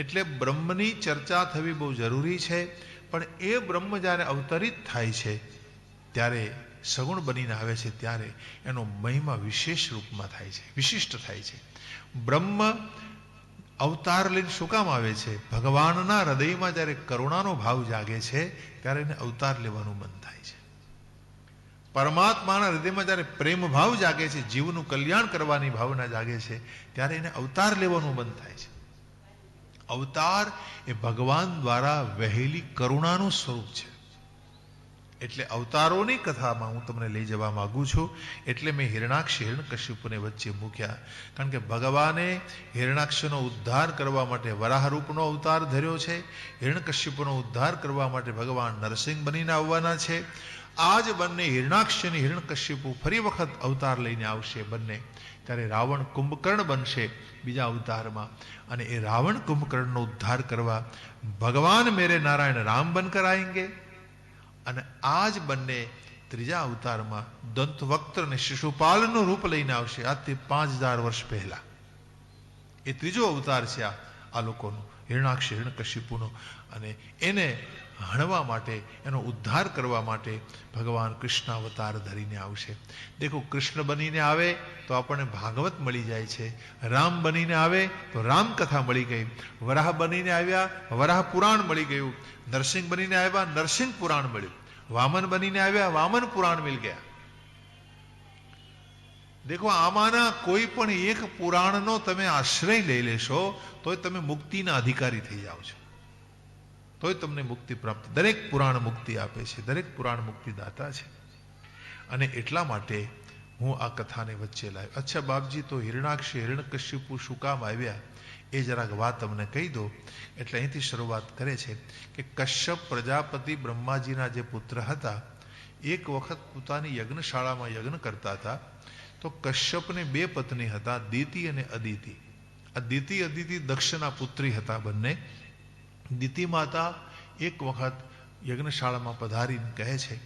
એટલે બ્રહ્મની ચર્ચા થવી બહુ જરૂરી છે. પણ એ બ્રહ્મ જ્યારે અવતરિત થાય છે ત્યારે સગુણ બનીને આવે છે ત્યારે એનો મહિમા વિશેષ રૂપમાં થાય છે, વિશિષ્ટ થાય છે. બ્રહ્મ અવતાર લઈને શું કામ આવે છે? ભગવાનના હૃદયમાં જ્યારે કરુણાનો ભાવ જાગે છે ત્યારે એને અવતાર લેવાનું મન થાય છે. પરમાત્માના હૃદયમાં જ્યારે પ્રેમ ભાવ જાગે છે, જીવનું કલ્યાણ કરવાની ભાવના જાગે છે ત્યારે એને અવતાર લેવાનું મન થાય છે. અવતાર એ ભગવાન દ્વારા વહેલી કરુણાનું સ્વરૂપ છે. એટલે અવતારોની કથામાં હું તમને લઈ જવા માંગુ છું. એટલે મેં હિરણાક્ષ હિરણ્યકશિપુને વચ્ચે મૂક્યા. કારણ કે ભગવાને હિરણાક્ષનો ઉદ્ધાર કરવા માટે વરાહરૂપનો અવતાર ધર્યો છે. હિરણ્યકશિપુનો ઉદ્ધાર કરવા માટે ભગવાન નરસિંહ બનીને આવવાના છે. આ જ બંને હિરણાક્ષ અને હિરણ્યકશિપુ ફરી વખત અવતાર લઈને આવશે બંને. ત્યારે રાવણ કુંભકર્ણ બનશે બીજા અવતારમાં. અને એ રાવણ કુંભકર્ણનો ઉદ્ધાર કરવા ભગવાન મેરે નારાયણ રામ બનકર આएंगे. અને આ જ બંને ત્રીજા અવતારમાં દંતવક્ત્ર અને શિશુપાલનું રૂપ લઈને આવશે. આજથી 5000 વર્ષ પહેલા એ ત્રીજો અવતાર છે આ લોકોનો, હિરણાક્ષ હિરણ્યકશિપુનો. અને એને હણવા માટે, એનો ઉદ્ધાર કરવા માટે ભગવાન કૃષ્ણ અવતાર ધરીને આવશે. દેખો, કૃષ્ણ બનીને આવે તો આપણને ભાગવત મળી જાય છે. રામ બનીને આવે તો રામકથા મળી ગઈ. વરાહ બનીને આવ્યા, વરાહ પુરાણ મળી ગયું. નરસિંહ બનીને આવ્યા, નરસિંહ પુરાણ મળ્યું. વામન બનીને આવ્યા, વામન પુરાણ મિલ ગયા. દેખો, આમાંના કોઈ પણ એક પુરાણનો તમે આશ્રય લઈ લેશો તોય તમે મુક્તિના અધિકારી થઈ જાઓ છો, તોય તમને મુક્તિ પ્રાપ્ત. દરેક પુરાણ મુક્તિ આપે છે, દરેક પુરાણ મુક્તિદાતા છે. અને એટલા માટે હું આ કથાને વચ્ચે લાવ્યો. અચ્છા બાપજી, તો હિરણાક્ષ હિરણ્યકશિપુ શું કામ આવ્યા એ જરાક વાત તમને કહી દો. એટલે અહીંથી શરૂઆત કરે છે કે કશ્યપ પ્રજાપતિ બ્રહ્માજીના જે પુત્ર હતા, એક વખત પોતાની યજ્ઞશાળામાં યજ્ઞ કરતા હતા. તો કશ્યપને 2 પત્ની હતા, દિતિ અને અદિતિ. આ દિતિ અદિતિ દક્ષના પુત્રી હતા બંને. દિતિ માતા એક વખત યજ્ઞશાળામાં પધારીને કહે છે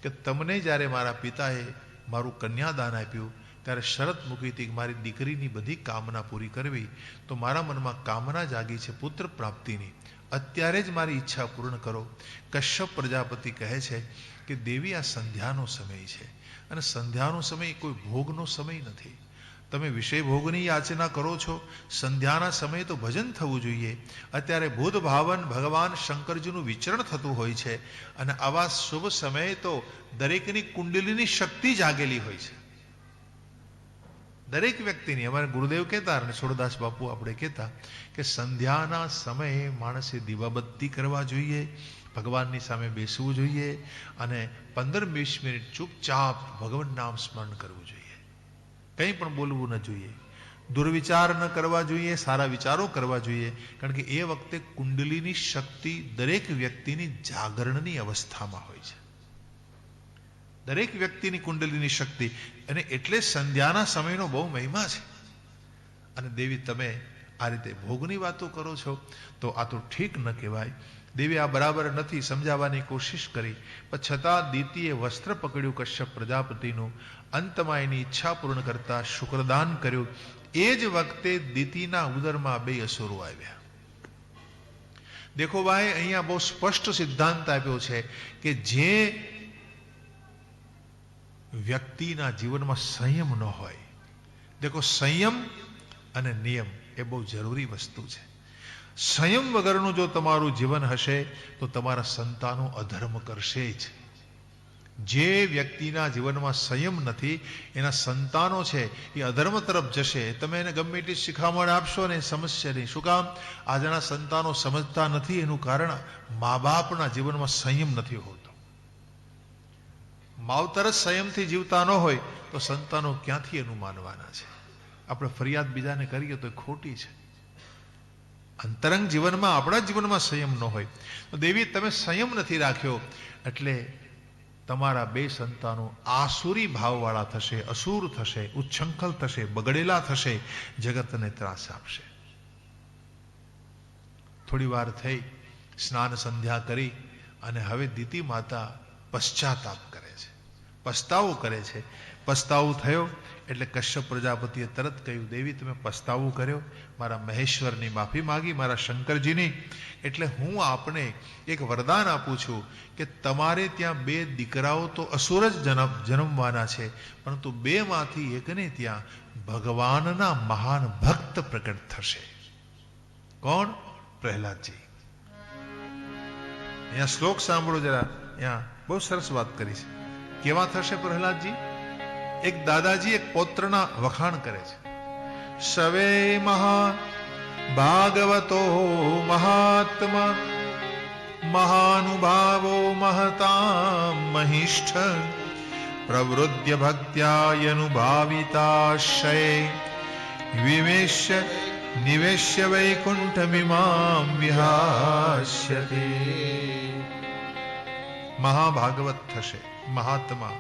કે તમને જ્યારે મારા પિતાએ મારું કન્યાદાન આપ્યું ત્યારે શરત મૂકી હતી કે મારી દીકરીની બધી કામના પૂરી કરવી. તો મારા મનમાં કામના જાગી છે પુત્ર પ્રાપ્તિની. અત્યારે જ મારી ઈચ્છા પૂર્ણ કરો. કશ્યપ પ્રજાપતિ કહે છે કે દેવી, આ સંધ્યાનો સમય છે અને સંધ્યાનો સમય કોઈ ભોગનો સમય નથી. તમે વિષય ભોગની યાચના કરો છો. સંધ્યાના સમયે તો ભજન થવું જોઈએ. અત્યારે બુધ ભાવન ભગવાન શંકરજીનું વિચરણ થતું હોય છે. અને આવા શુભ સમયે તો દરેકની કુંડલીની શક્તિ જાગેલી હોય છે, દરેક વ્યક્તિની. અમારા ગુરુદેવ કહેતા અને સુરદાસ બાપુ આપણે કહેતા કે સંધ્યાના સમયે માણસે દીવાબત્તી કરવા જોઈએ, ભગવાનની સામે બેસવું જોઈએ અને 15-20 મિનિટ ચૂપચાપ ભગવાન નામ સ્મરણ કરવું જોઈએ. કંઈ પણ બોલવું ન જોઈએ, દુર્વિચાર ન કરવા જોઈએ, સારા વિચારો કરવા જોઈએ. કારણ કે એ વખતે કુંડલીની શક્તિ દરેક વ્યક્તિની જાગરણની અવસ્થામાં હોય છે, દરેક વ્યક્તિની કુંડલીની શક્તિ. અને એટલે સંધ્યાના સમયનો બહુ મહિમા છે. અને દેવી, તમે આ રીતે ભોગની વાતો કરો છો તો આ તો ઠીક ન કહેવાય. દેવી, આ બરાબર નથી. સમજાવવાની કોશિશ કરી, પણ છતાં દિતિએ વસ્ત્ર પકડ્યું કશ્યપ પ્રજાપતિનું. અંતમાં એની ઈચ્છા પૂર્ણ કરતા શુક્રદાન કર્યું. એ જ વખતે દિતિના ઉદરમાં 2 અસુરો આવ્યા. દેખો ભાઈ, અહીંયા બહુ સ્પષ્ટ સિદ્ધાંત આપ્યો છે કે જે વ્યક્તિના જીવનમાં સંયમ ન હોય, દેખો સંયમ અને નિયમ એ બહુ જરૂરી વસ્તુ છે. સંયમ વગરનું જો તમારું જીવન હશે તો તમારા સંતાનો અધર્મ કરશે જ. જે વ્યક્તિના જીવનમાં સંયમ નથી એના સંતાનો છે એ અધર્મ તરફ જશે. તમે એને ગમે એટલી શિખામણ આપશો ને સમજશે નહીં. શું કામ? આજના સંતાનો સમજતા નથી. એનું કારણ મા બાપના જીવનમાં સંયમ નથી હોતો. માવતર જ સંયમથી જીવતા ન હોય તો સંતાનો ક્યાંથી એનું માનવાના છે? આપણે ફરિયાદ બીજાને કરીએ તો ખોટી છે. અંતરંગ જીવનમાં, આપણા જીવનમાં સંયમ ન હોય તો દેવી, તમે સંયમ નથી રાખ્યો એટલે તમારા 2 સંતાનો આસુરી ભાવવાળા થશે, અસુર થશે, ઉચ્છંખલ થશે, બગડેલા થશે, જગતને ત્રાસ આપશે. થોડી વાર થઈ, સ્નાન સંધ્યા કરી અને હવે દિતિ માતા પશ્ચાતાપ કરે છે. પસ્તાવો કરે છે. પસ્તાવો થયો એટલે કશ્યપ પ્રજાપતિએ તરત કહ્યું, દેવી તમે પસ્તાવો કર્યો, મારા મહેશ્વરની માફી માગી, મારા શંકરજીની. એટલે હું આપને એક વરદાન આપું છું કે તમારે ત્યાં 2 દીકરાઓ તો અસુર જ જન્મવાના છે, પરંતુ 2 માંથી એકને ત્યાં ભગવાનના મહાન ભક્ત પ્રગટ થશે. કોણ? પ્રહલાદજી. અહીંયા શ્લોક સાંભળો જરા. અહીંયા બહુ સરસ વાત કરી છે. કેવા થશે પ્રહલાદજી? એક દાદાજી એક પૌત્રના વખાણ કરે છે. સવે મહા ભાગવતો મહાત્મા મહાનુભાવો મહતા મહિષ્ઠ પ્રવૃદ્ધ ભક્ત્યાયનુભાવિતાશય વિવેશ્ય નિવેશ્ય વૈકુંઠમિમામ વિહાસ્યતે. મહાભાગવત થશે, મહાત્મા,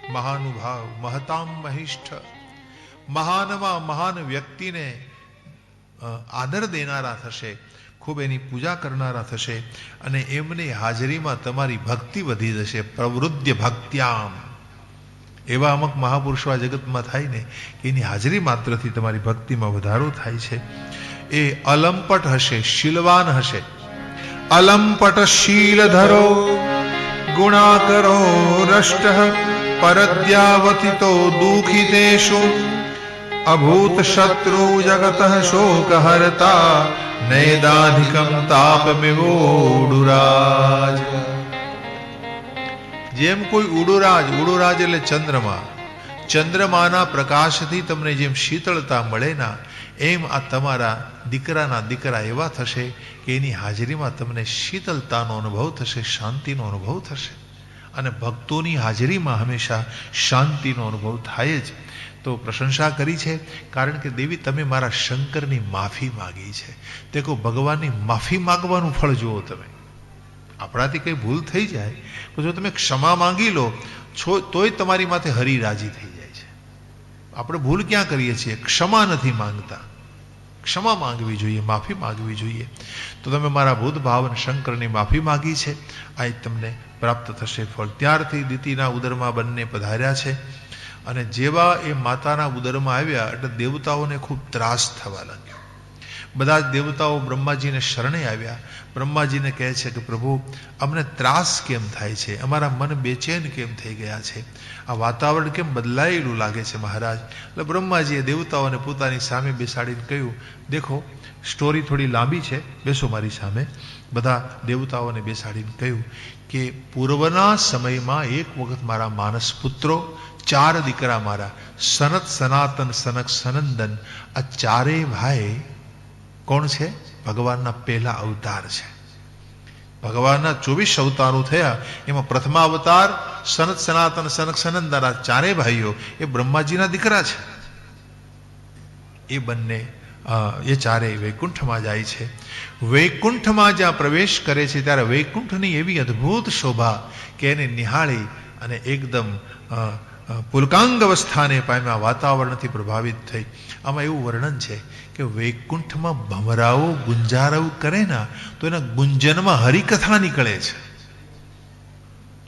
મહાનુભાવ, મહતામ મહિષ્ઠ, મહાનમાં મહાન વ્યક્તિને આદર દેનારા થશે, ખૂબ એની પૂજા કરનારા થશે, અને એમની હાજરીમાં તમારી ભક્તિ વધી જશે. પ્રવૃદ્ધ ભક્ત્યામ. એવા અમુક મહાપુરુષો આ જગતમાં થાય ને કે એની હાજરી માત્રથી તમારી ભક્તિમાં વધારો થાય છે. એ અલંપટ હશે, શીલવાન હશે. અલંપટ શીલધરો ગુણાકરો રષ્ટ પરદ્યાવતિતો દુઃખિતેષુ અભૂત શત્રુ જગત શોકહર્તા નૈદાધિકમ તાપમિવોડુરાજ. જેમ કોઈ ઉડુરાજ, ઉડુરાજ એટલે ચંદ્રમા, ચંદ્રમાના પ્રકાશથી તમને જેમ શીતળતા મળે ના, એમ આ તમારા દીકરાના દીકરા એવા થશે કે એની હાજરીમાં તમને શીતળતાનો અનુભવ થશે, શાંતિનો અનુભવ થશે. અને ભક્તોની હાજરીમાં હંમેશા શાંતિનો અનુભવ થાય જ. તો પ્રશંસા કરી છે, કારણ કે દેવી તમે મારા શંકરની માફી માગી છે. તે કહો ભગવાનની માફી માગવાનું ફળ જુઓ તમે. આપણાથી કંઈ ભૂલ થઈ જાય તો જો તમે ક્ષમા માંગી લો તોય તમારી માથે હરિ રાજી થઈ જાય છે. આપણે ભૂલ ક્યાં કરીએ છીએ? ક્ષમા નથી માંગતા. ક્ષમા માંગવી જોઈએ, માફી માંગવી જોઈએ. તો તમે મારા ભૂત ભાવન શંકરની માફી માગી છે, આ તમને પ્રાપ્ત થશે ફળ. ત્યારથી દીતિના ઉદરમાં બંને પધાર્યા છે, અને જેવા એ માતાના ઉદરમાં આવ્યા એટલે દેવતાઓને ખૂબ ત્રાસ થવા લાગ્યો. બધા જ દેવતાઓ બ્રહ્માજીને શરણે આવ્યા. બ્રહ્માજીને કહે છે કે પ્રભુ અમને ત્રાસ કેમ થાય છે, અમારા મન બેચેન કેમ થઈ ગયા છે, આ વાતાવરણ કેમ બદલાયેલું લાગે છે મહારાજ. એટલે બ્રહ્માજીએ દેવતાઓને પોતાની સામે બેસાડીને કહ્યું, દેખો સ્ટોરી થોડી લાંબી છે, બેસો મારી સામે. બધા દેવતાઓને બેસાડીને કહ્યું કે પૂર્વના સમયમાં એક વખત મારા માનસ પુત્રો, 4 દીકરા મારા, સનત, સનાતન, સનક, સનંદન, આ 4 ભાઈ કોણ છે? ભગવાનના પહેલા અવતાર છે. ભગવાનના 24 અવતારો થયા, એમાં પ્રથમ અવતાર સનત, સનાતન, સનક, સનંદન, આ 4 ભાઈઓ એ બ્રહ્માજીના દીકરા છે. એ બંને એ 4 વૈકુંઠમાં જાય છે. વૈકુંઠમાં જ્યાં પ્રવેશ કરે છે ત્યારે વૈકુંઠની એવી અદ્ભુત શોભા કે એને નિહાળી અને એકદમ પુલકાંગ અવસ્થાને પામ્યા, વાતાવરણથી પ્રભાવિત થઈ. આમાં એવું વર્ણન છે કે વૈકુંઠમાં ભમરાઓ ગુંજારવ કરે ના તો એના ગુંજનમાં હરિકથા નીકળે છે.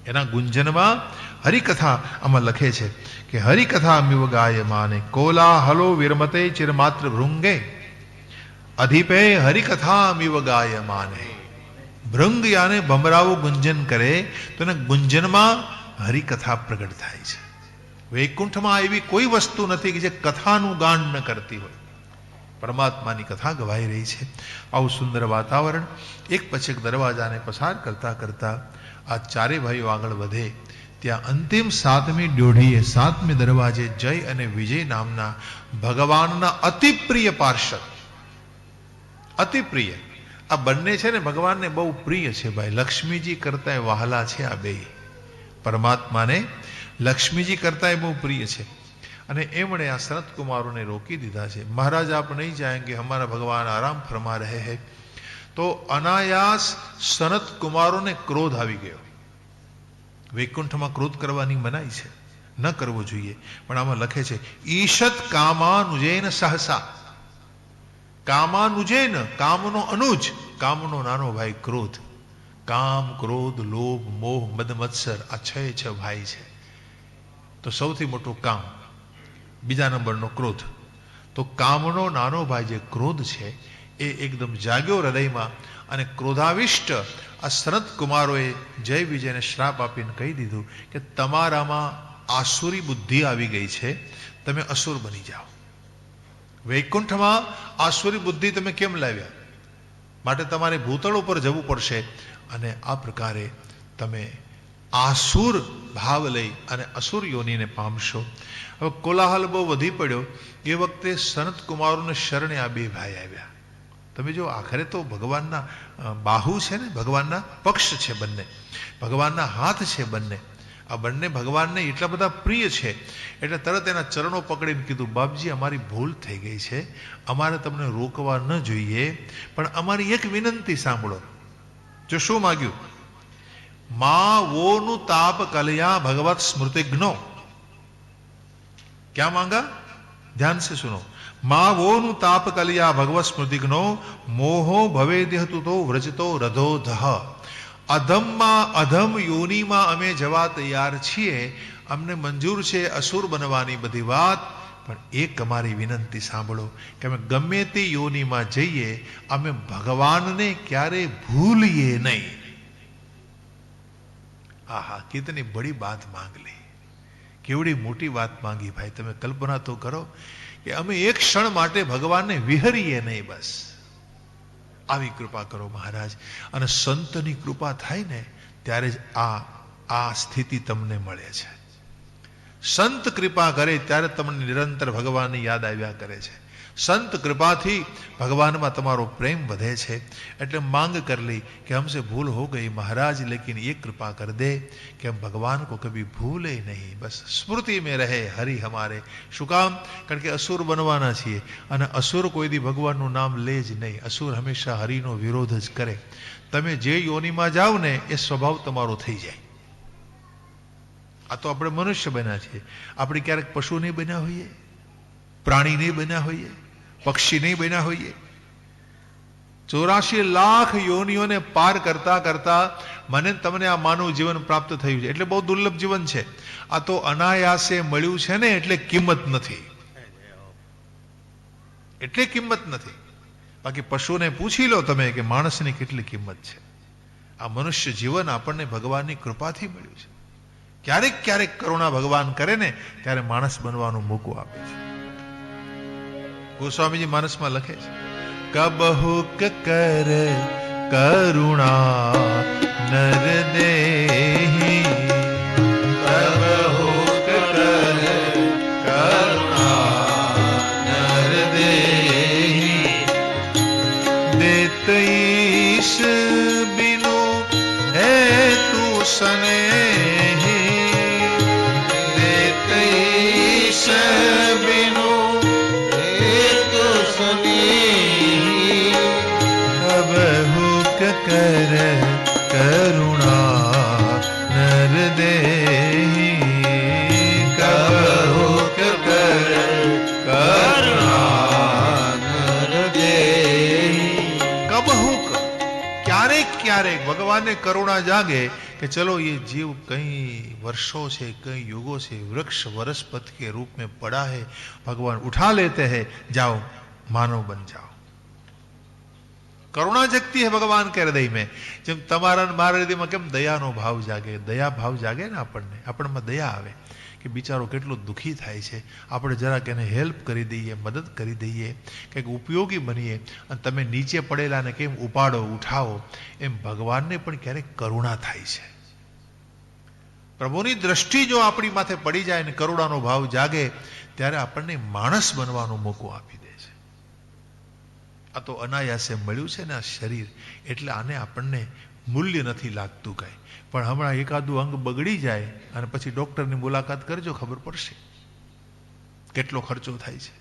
એના ગુંજનમાં હરિકથા આમાં લખે છે કે હરિકથા મિવ ગાય માને કોલાહલો વિરમતે ચિરમાત્ર ભૃંગે અધિપે હરિકથા મિવ ગાય માને. ભૃંગ યાને ભમરાઓ ગુંજન કરે તો એના ગુંજનમાં હરિકથા પ્રગટ થાય છે. વૈકુંઠમાં એવી કોઈ વસ્તુ નથી કે જે કથાનું ગાન ન કરતી હોય. પરમાત્માની કથા ગવાઈ રહી છે. આવું સુંદર વાતાવરણ. એક પછી એક દરવાજાને પસાર કરતા કરતા આ 4 ભાઈઓ આગળ વધે ત્યાં અંતિમ 7મી ડ્યોઢીએ 7મી દરવાજે જય અને વિજય નામના ભગવાનના અતિ પ્રિય પાર્ષદ, અતિ પ્રિય, આ બંને છે ને ભગવાનને બહુ પ્રિય છે ભાઈ. લક્ષ્મીજી કરતા વહાલા છે આ બે. પરમાત્માને લક્ષ્મીજી કરતા બહુ પ્રિય છે. અને એમણે આ સનત કુમારોને રોકી દીધા છે. મહારાજ આપ નહીં જાएंगे, हमारा भगवान आराम फरमा रहे हैं. તો અનાયાસ સનત કુમારોને ક્રોધ આવી ગયો. વૈકુંઠમાં ક્રોધ કરવાની મનાઈ છે, ન કરવો જોઈએ. પણ આમાં લખે છે ઈશત કામાનુજેન સહસા. કામાનુજેન, કામનો અનુજ, કામનો નાનો ભાઈ ક્રોધ. કામ, ક્રોધ, લોભ, મોહ, મદ, મત્સર, આ 6 ભાઈ છે. તો સૌથી મોટું કામ, બીજા નંબરનો ક્રોધ. તો કામનો નાનો ભાઈ જે ક્રોધ છે એ એકદમ જાગ્યો હૃદયમાં, અને ક્રોધાવિષ્ટ આ સનત કુમારોએ જય વિજયને શ્રાપ આપીને કહી દીધું કે તમારામાં આસુરી બુદ્ધિ આવી ગઈ છે, તમે અસુર બની જાઓ. વૈકુંઠમાં આસુરી બુદ્ધિ તમે કેમ લાવ્યા? માટે તમારે ભૂતળ ઉપર જવું પડશે, અને આ પ્રકારે તમે આસુર ભાવ લઈ અને અસુર યોનિને પામશો. હવે કોલાહલ બહુ વધી પડ્યો. એ વખતે સનત કુમારોને શરણે આ બે ભાઈ આવ્યા. તમે જો આખરે તો ભગવાનના બાહુ છે ને, ભગવાનના પક્ષ છે બંને, ભગવાનના હાથ છે બંને. આ બંને ભગવાનને એટલા બધા પ્રિય છે એટલે તરત એના ચરણો પકડીને કીધું, બાપજી અમારી ભૂલ થઈ ગઈ છે, અમારે તમને રોકવા ન જોઈએ, પણ અમારી એક વિનંતી સાંભળો. જો શું માગ્યું? મા વોનું તાપ કલયા ભગવત સ્મૃતિઘ્નો. क्या मांगा? ध्यान से सुनो. मां वो नु ताप कलिया भगवत स्मृतिघ्नो मोहो भवेद्यहतु तो व्रजतो रधोधः. અધમમાં અધમ યોનિમાં અમે જવા તૈયાર છીએ, અમને મંજૂર છે અસુર બનવાની બધી વાત, પણ એક અમારી વિનંતી સાંભળો કે અમે ગમે તે યોનિમાં જઈએ, અમે ભગવાનને ક્યારે ભૂલીએ નહીં. આહા, કિતની બડી બાત માંગ લી, કેવડી મોટી વાત માંગી ભાઈ. તમે કલ્પના તો કરો કે અમે એક ક્ષણ માટે ભગવાનને વિહરીએ નહીં, બસ આવી કૃપા કરો મહારાજ. અને સંતની કૃપા થાય ને ત્યારે જ આ સ્થિતિ તમને મળે છે. સંત કૃપા કરે ત્યારે તમને નિરંતર ભગવાનની યાદ આવ્યા કરે છે. संत कृपाथी भगवान में तमारो प्रेम बढ़े छे. એટલે मांग कर ली कि हमसे भूल हो गई महाराज, लेकिन ये कृपा कर दे कि हम भगवान को कभी भूले नहीं, बस स्मृति में रहे हरि हमारे. શું કામ? કારણ કે અસુર બનવાના છીએ, અને અસુર કોઈ દી ભગવાનનું નામ લે જ નહીં. અસુર હંમેશા હરિનો વિરોધ જ કરે. તમે જે યોનિમાં જાઓ ને એ સ્વભાવ તમારો થઈ જાય. આ તો આપણે મનુષ્ય બન્યા છીએ, આપણે ક્યારેક પશુ નહીં બન્યા હોઈએ, પ્રાણી નહીં બન્યા હોઈએ, પક્ષી નહીં બન્યા હોઈએ. 84 લાખ યોનિઓને પાર કરતા કરતા મને તમને આ માનવ જીવન પ્રાપ્ત થયું છે, એટલે બહુ દુર્લભ જીવન છે. આ તો અનાયાસે મળ્યું છે ને, એટલે કિંમત નથી, એટલે કિંમત નથી. બાકી પશુને પૂછી લો તમે કે માણસની કેટલી કિંમત છે. આ મનુષ્ય જીવન આપણને ભગવાનની કૃપાથી મળ્યું છે. ક્યારેક ક્યારેક કરુણા ભગવાન કરે ને ત્યારે માણસ બનવાનો મોકો આપે છે. ગોસ્વામીજી માનસમાં લખે છે, કબહુક કર કરુણા નર દેહી, કબહુક કર કરુણા નર દેહી, દેત ઈશ બિનુ હે તું સ્નેહી, દેત ઈશ બિનુ कर करुणा नर देही, कबहुक कर करुणा नर देही. कबहुक ક્યારેક ક્યારેક ભગવાનને કરુણા જાગે કે ચલો ये जीव कई वर्षों से कई युगों से वृक्ष वनस्पति के रूप में पड़ा है, भगवान उठा लेते हैं, जाओ मानव बन जाओ. करुणा जगती है भगवान के हृदय में. જેમ તમારા મારા હૃદયમાં કેમ દયાનો ભાવ જાગે, દયા ભાવ જાગે ને આપણને દયા આવે કે બિચારો કેટલો દુઃખી થાય છે, આપણે જરાક એને હેલ્પ કરી દઈએ, મદદ કરી દઈએ, કંઈક ઉપયોગી બનીએ. અને તમે નીચે પડેલાને કેમ ઉપાડો ઉઠાવો, એમ ભગવાનને પણ ક્યારેક કરુણા થાય છે. પ્રભુની દ્રષ્ટિ જો આપણી માથે પડી જાય ને કરુણાનો ભાવ જાગે ત્યારે આપણને માણસ બનવાનો મોકો આપી દે છે. આ તો અનાયાસે મળ્યું છે ને આ શરીર, એટલે આને આપણને મૂલ્ય નથી લાગતું કાંઈ. પણ હમણાં એકાદું અંગ બગડી જાય અને પછી ડૉક્ટરની મુલાકાત કરજો, ખબર પડશે કેટલો ખર્ચો થાય છે.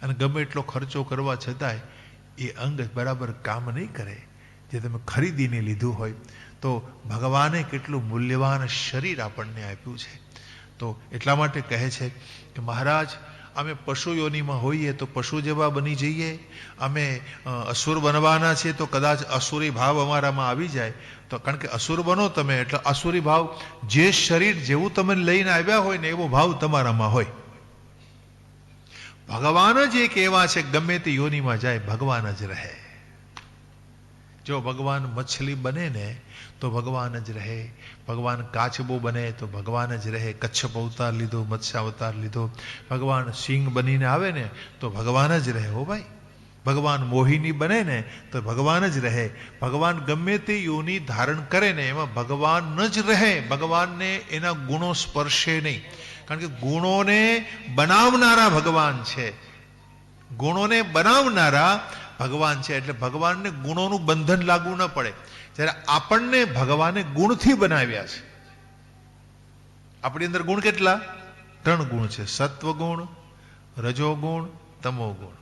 અને ગમે એટલો ખર્ચો કરવા છતાંય એ અંગ બરાબર કામ નહીં કરે જે તમે ખરીદીને લીધું હોય. તો ભગવાને કેટલું મૂલ્યવાન શરીર આપણને આપ્યું છે. તો એટલા માટે કહે છે કે મહારાજ અમે પશુ યોનિમાં હોઈએ તો પશુ જેવા બની જઈએ, અમે અસુર બનવાના છીએ તો કદાચ અસુરી ભાવ અમારામાં આવી જાય. તો કારણ કે અસુર બનો તમે એટલે અસુરી ભાવ, જે શરીર જેવું તમે લઈને આવ્યા હોય ને એવો ભાવ તમારામાં હોય. ભગવાન જ એક એવા છે, ગમે તે યોનિમાં જાય ભગવાન જ રહે. જો ભગવાન મછલી બને ને તો ભગવાન જ રહે, ભગવાન કાચબો બને તો ભગવાન જ રહે. કચ્છપ અવતાર લીધો, મત્સ્ય અવતાર લીધો, ભગવાન સિંહ બનીને આવે ને તો ભગવાન જ રહે. હો ભાઈ, ભગવાન મોહિની બને ને તો ભગવાન જ રહે. ભગવાન ગમે તે યોની ધારણ કરે ને એમાં ભગવાન જ રહે. ભગવાનને એના ગુણો સ્પર્શે નહીં, કારણ કે ગુણોને બનાવનારા ભગવાન છે. ગુણોને બનાવનારા ભગવાન છે એટલે ભગવાનને ગુણોનું બંધન લાગુ ન પડે. જ્યારે આપણને ભગવાને ગુણથી બનાવ્યા છે. આપણી અંદર ગુણ કેટલા? 3 ગુણ છે, સત્વગુણ, રજોગુણ, તમોગુણ.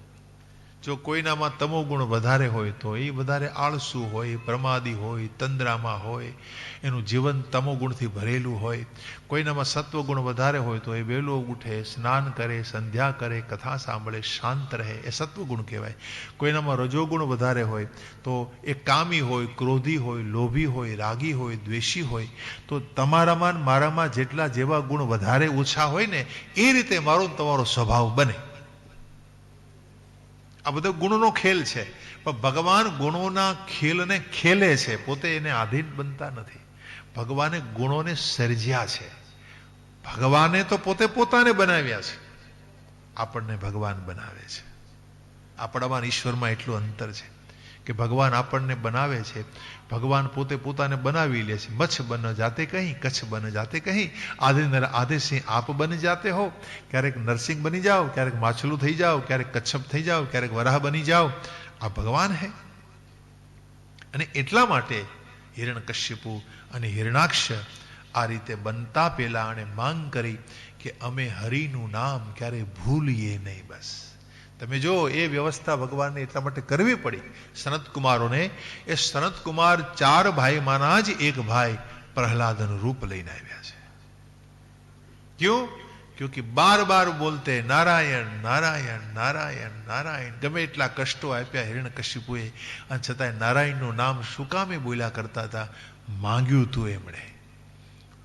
જો કોઈનામાં તમો ગુણ વધારે હોય તો એ વધારે આળસુ હોય, પ્રમાદી હોય, તંદ્રામાં હોય, એનું જીવન તમો ગુણથી ભરેલું હોય. કોઈનામાં સત્વગુણ વધારે હોય તો એ વહેલો ઉઠે, સ્નાન કરે, સંધ્યા કરે, કથા સાંભળે, શાંત રહે, એ સત્વગુણ કહેવાય. કોઈનામાં રજોગુણ વધારે હોય તો એ કામી હોય, ક્રોધી હોય, લોભી હોય, રાગી હોય, દ્વેષી હોય. તો તમારામાં મારામાં જેટલા જેવા ગુણ વધારે ઓછા હોય ને એ રીતે મારો તમારો સ્વભાવ બને. આ બધો ગુણોનો ખેલ છે. પણ ભગવાન ગુણોના ખેલને ખેલે છે, પોતે એને આધીન બનતા નથી. ભગવાને ગુણોને સર્જ્યા છે. ભગવાને તો પોતે પોતાને બનાવ્યા છે, આપણને ભગવાન બનાવે છે. આપણામાં ઈશ્વરમાં એટલું અંતર છે કે ભગવાન આપણને બનાવે છે, ભગવાન પોતે પોતાને બનાવી લે છે. મચ્છ બન જાતે કહી, કચ્છ બન જાતે કહી, આધે નર આધે સિંહ આપ બની જાતે હો. ક્યારેક નરસિંહ બની જાઓ, ક્યારેક માછલું થઈ જાઓ, ક્યારેક કચ્છપ થઈ જાઓ, ક્યારેક વરાહ બની જાઓ. આ ભગવાન હે. અને એટલા માટે હિરણ્યકશ્યપુ અને હિરણાક્ષ આ રીતે બનતા પહેલા અને માંગ કરી કે અમે હરિનું નામ ક્યારે ભૂલીએ નહીં. બસ તમે જો એ વ્યવસ્થા ભગવાનને એટલા માટે કરવી પડી સનત કુમારોને. એ સનત કુમાર 4 ભાઈમાંના જ એક ભાઈ પ્રહલાદનું રૂપ લઈને આવ્યા છે. ક્યું? ક્યોંકि બાર બોલતે નારાયણ નારાયણ નારાયણ નારાયણ. ગમે એટલા કષ્ટો આપ્યા હિરણ્યકશ્યપુએ, અને છતાંય નારાયણનું નામ શું કામે બોલ્યા કરતા હતા? માંગ્યું હતું એમણે.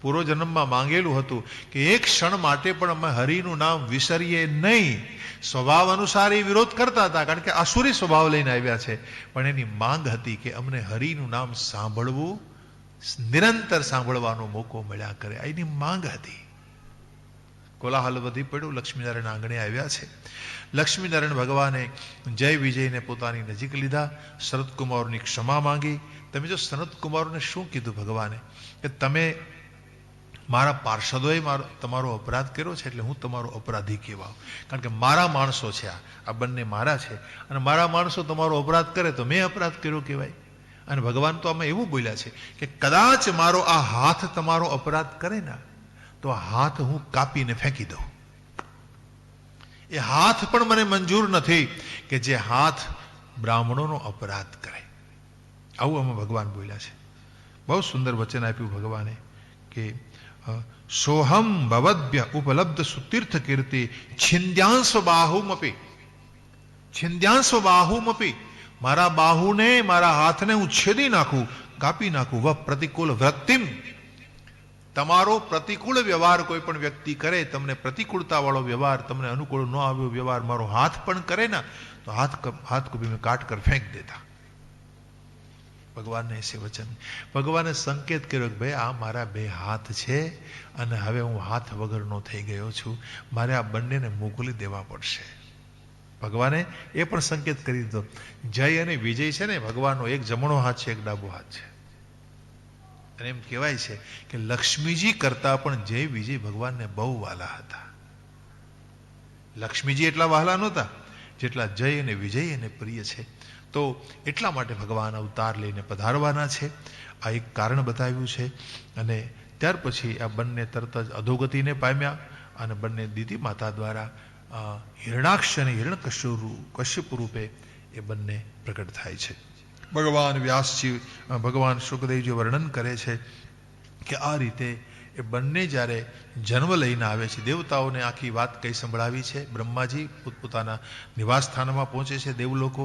પૂર્વ જન્મમાં માંગેલું હતું કે એક ક્ષણ માટે પણ અમે હરિનું નામ વિસરીએ નહીં. સ્વભાવ અનુસાર એ વિરોધ કરતા હતા, કારણ કે આસુરી સ્વભાવ લઈને આવ્યા છે. પણ એની માંગ હતી કે અમને હરિનું નામ સાંભળવું, નિરંતર સાંભળવાનો મોકો મળ્યા કરે. એની માંગ હતી. કોલાહલ વધી પડ્યું. લક્ષ્મીનારાયણ આંગણે આવ્યા છે. લક્ષ્મીનારાયણ ભગવાને જય વિજયને પોતાની નજીક લીધા, સનતકુમારોની ક્ષમા માંગી. તમે જો સનતકુમારોને શું કીધું ભગવાને કે તમે મારા પાર્ષદોએ તમારો અપરાધ કર્યો છે એટલે હું તમારો અપરાધી કહેવાઉં, કારણ કે મારા માણસો છે, આ બંને મારા છે, અને મારા માણસો તમારો અપરાધ કરે તો મેં અપરાધ કર્યો કહેવાય. અને ભગવાન તો આમાં એવું બોલ્યા છે કે કદાચ મારો આ હાથ તમારો અપરાધ કરે ને તો આ હાથ હું કાપીને ફેંકી દઉં. એ હાથ પણ મને મંજૂર નથી કે જે હાથ બ્રાહ્મણોનો અપરાધ કરે. આવું આમાં ભગવાન બોલ્યા છે. બહુ સુંદર વચન આપ્યું ભગવાને કે સોહમ ભવદ્ભ્ય ઉપલબ્ધ સુતીર્થ કીર્તિ છિંદ્યાંસ્વ બાહુમપી. છિંદ્યાંસ્વ બાહુમપી. મારા બાહુને, મારા હાથને હું છેદી નાખું, કાપી નાખું. વ પ્રતિકૂળ વૃત્તિમ. તમારો પ્રતિકૂળ વ્યવહાર કોઈ પણ વ્યક્તિ કરે, તમને પ્રતિકૂળતા વાળો વ્યવહાર, તમને અનુકૂળ ન આવ્યો વ્યવહાર મારો હાથ પણ કરે ને તો હાથ को भी मैं काट कर फेंक देता. ભગવાનને એસે વચન. ભગવાને સંકેત કર્યો કે ભાઈ આ મારા 2 હાથ છે અને હવે હું હાથ વગરનો થઈ ગયો છું, મારે આ બંનેને મોકલી દેવા પડશે. ભગવાને એ પણ સંકેત કરી દીધો. જય અને વિજય છે ને ભગવાનનો એક જમણો હાથ છે, એક ડાબો હાથ છે. અને એમ કહેવાય છે કે લક્ષ્મીજી કરતા પણ જય વિજય ભગવાનને બહુ વાલા હતા. લક્ષ્મીજી એટલા વહાલા નહોતા જેટલા જય અને વિજય એને પ્રિય છે. તો એટલા માટે ભગવાન અવતાર લઈને પધારવાના છે. આ એક કારણ બતાવ્યું છે. અને ત્યાર પછી આ બંને તરત જ અધોગતિને પામ્યા અને બંને દીદી માતા દ્વારા હિરણાક્ષ અને હિરણ્યકશ્યપ રૂપે એ બંને પ્રગટ થાય છે. ભગવાન વ્યાસજી, ભગવાન સુખદેવજી વર્ણન કરે છે કે આ રીતે એ એ બંને જ્યારે જન્મ લઈને આવે છે, દેવતાઓને આખી વાત કઈ સંભળાવી છે. બ્રહ્માજી પોતપોતાના નિવાસ સ્થાનમાં પહોંચે છે દેવલોકો.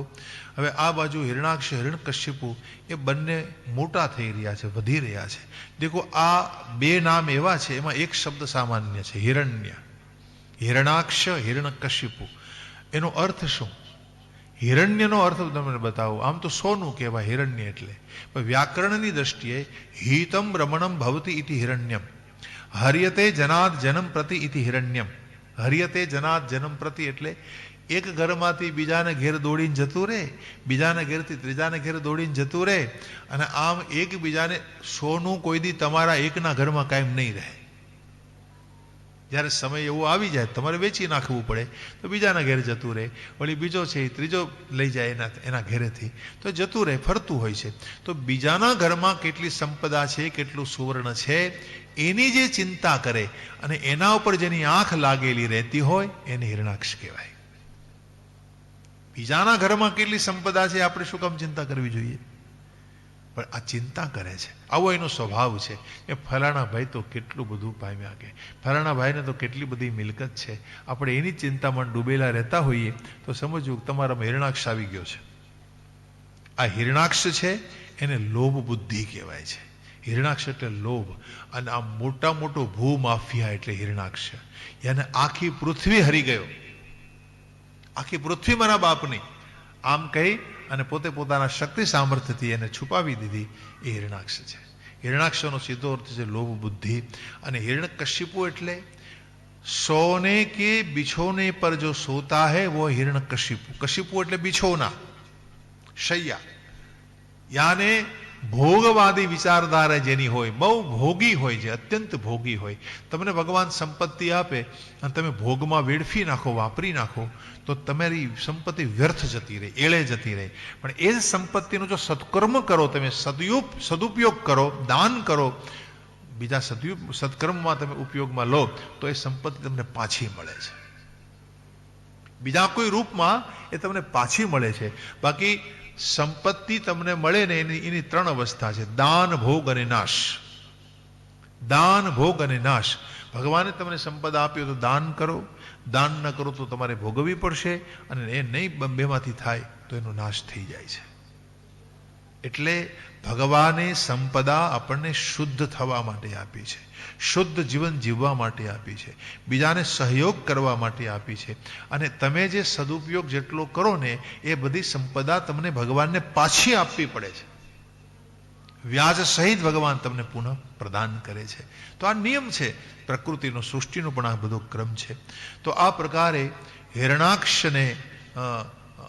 હવે આ બાજુ હિરણાક્ષ હિરણ્યકશ્યપુ એ બંને મોટા થઈ રહ્યા છે, વધી રહ્યા છે. દેખો આ બે નામ એવા છે, એમાં એક શબ્દ સામાન્ય છે, હિરણ્ય. હિરણાક્ષ હિરણ્યકશ્યપુ એનો અર્થ શું? હિરણ્યનો અર્થ તમને બતાવો. આમ તો સોનું કહેવાય હિરણ્ય એટલે, પણ વ્યાકરણની દ્રષ્ટિએ હિતમ રમણમ ભવતી ઇતિ હિરણ્યમ, હર્યતે જનાદ જન્મ પ્રતિ ઇતિ હિરણ્યમ. હર્યતે જનાદ જન્મ પ્રતિ એટલે એક ઘરમાંથી બીજાને ઘેર દોડીને જતું રહે, બીજાના ઘેરથી ત્રીજાને ઘેર દોડીને જતું રહે, અને આમ એકબીજાને સોનું કોઈ દી તમારા એકના ઘરમાં કાયમ નહીં રહે. જ્યારે સમય એવો આવી જાય તમારે વેચી નાખવું પડે તો બીજાના ઘેર જતું રહે, વળી બીજો છે એ ત્રીજો લઈ જાય એના ઘેરેથી, તો જતું રહે, ફરતું હોય છે. તો બીજાના ઘરમાં કેટલી સંપદા છે, કેટલું સુવર્ણ છે, એની જે ચિંતા કરે અને એના ઉપર જેની આંખ લાગેલી રહેતી હોય એને હિરણાક્ષ કહેવાય. બીજાના ઘરમાં કેટલી સંપદા છે આપણે શું કામ ચિંતા કરવી જોઈએ? પણ આ ચિંતા કરે છે. આવો એનો સ્વભાવ છે કે ફલાણા ભાઈ તો કેટલું બધું પામ્યા, કે ફલાણા ભાઈને તો કેટલી બધી મિલકત છે. આપણે એની ચિંતામાં ડૂબેલા રહેતા હોઈએ તો સમજવું તમારામાં હિરણાક્ષ આવી ગયો છે. આ હિરણાક્ષ છે એને લોભ બુદ્ધિ કહેવાય છે. હિરણાક્ષ એટલે લોભ, અને આ મોટા મોટો ભૂમાફિયા એટલે હિરણાક્ષ. એને આખી પૃથ્વી હરી ગયો, આખી પૃથ્વી મારા બાપની આમ કહી અને પોતે પોતાના શક્તિ સામર્થ્યથી એને છુપાવી દીધી, એ હિરણાક્ષ છે. હિરણાક્ષનો સીધો અર્થ છે લોભ બુદ્ધિ. અને हिरण्यकशिपु એટલે सोने के बिछोने पर जो सोता है वो हिरण्यकशिपु. कशिपु એટલે बिछोना, शैया. याने ભોગવાદી વિચારધારા જેની હોય, બહુ ભોગી હોય છે, અત્યંત ભોગી હોય. તમને ભગવાન સંપત્તિ આપે અને તમે ભોગમાં વેડફી નાખો, વાપરી નાખો, તો તમારી સંપત્તિ વ્યર્થ જતી રહે, એળે જતી રહે. પણ એ જ સંપત્તિનો જો સત્કર્મ કરો, તમે સદુપયોગ કરો, દાન કરો, બીજા સત્કર્મમાં તમે ઉપયોગમાં લો, તો એ સંપત્તિ તમને પાછી મળે છે. બીજા કોઈ રૂપમાં એ તમને પાછી મળે છે. બાકી સંપત્તિ તમને મળે ને એની ત્રણ અવસ્થા છે, દાન, ભોગ અને નાશ. દાન, ભોગ અને નાશ. ભગવાને તમને સંપદા આપ્યો તો દાન કરો, દાન ન કરો તો તમારે ભોગવવી પડશે, અને એ નહીં બેમાંથી થાય તો એનો નાશ થઈ જાય છે. એટલે ભગવાને સંપદા આપણને શુદ્ધ થવા માટે આપી છે, શુદ્ધ જીવન જીવવા માટે આપી છે, બીજાને સહયોગ કરવા માટે આપી છે. અને તમે જે સદુપયોગ જેટલો કરો ને એ બધી સંપદા તમને ભગવાનને પાછી આપવી પડે છે. વ્યાજ સહિત ભગવાન તમને પુનઃ પ્રદાન કરે છે. તો આ નિયમ છે પ્રકૃતિનો, સૃષ્ટિનો પણ આ બધો ક્રમ છે. તો આ પ્રકારે હિરણાક્ષને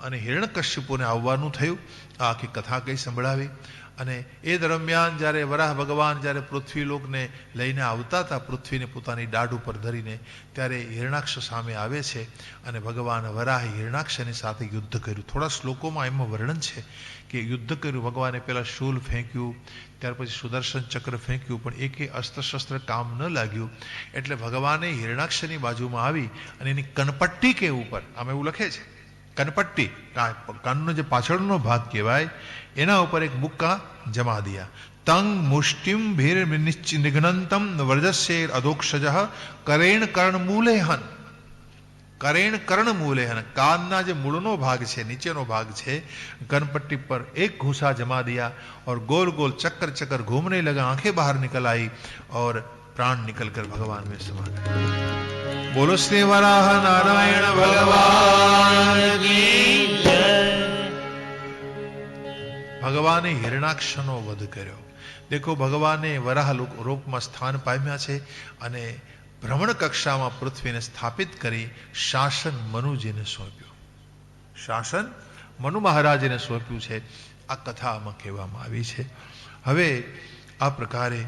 અને હિરણ્યકશ્યપુને આવવાનું થયું. આ આખી કથા કઈ સંભળાવી. અને એ દરમિયાન જ્યારે વરાહ ભગવાન જ્યારે પૃથ્વીલોકને લઈને આવતા હતા, પૃથ્વીને પોતાની દાઢ ઉપર ધરીને, ત્યારે હિરણાક્ષ સામે આવે છે અને ભગવાન વરાહે હિરણાક્ષની સાથે યુદ્ધ કર્યું. થોડા શ્લોકોમાં એમાં વર્ણન છે કે યુદ્ધ કર્યું. ભગવાને પહેલા શૂલ ફેંક્યું, ત્યાર પછી સુદર્શન ચક્ર ફેંક્યું, પણ એકે અસ્ત્ર શસ્ત્ર કામ ન લાગ્યું. એટલે ભગવાને હિરણાક્ષની બાજુમાં આવી અને એની કનપટ્ટી કે ઉપર, આમ એવું લખે છે, કનપટ્ટી કાનનો જે પાછળનો ભાગ કહેવાય, એના ઉપર એક મુક્કા જમા દિયા. તંગ મુષ્ટિમ ભીર નિઘ્નંતમ વ્રજસ્યેર અધોક્ષજ કરેણ કર્ણ મૂલેહન. કરેણ કર્ણ મૂલેહન, કાનના જે મૂળનો ભાગ છે, નીચેનો ભાગ છે, કનપટ્ટી પર એક घूसा जमा दिया और गोल गोल चक्कर चक्कर घूमने लगा, आंखें बाहर निकल आई और प्राण निकल कर भगवान में समा गए. बोलो श्री वराह नारायण भगवान की जय. ભગવાને હિરણાક્ષનો વધ કર્યો. દેખો, ભગવાને વરાહ રૂપમાં સ્થાન પામ્યા છે અને ભ્રમણ કક્ષામાં પૃથ્વીને સ્થાપિત કરી શાસન મનુજીને સોંપ્યું. શાસન મનુ મહારાજને સોંપ્યું છે. આ કથામાં કહેવામાં આવી છે. હવે આ પ્રકારે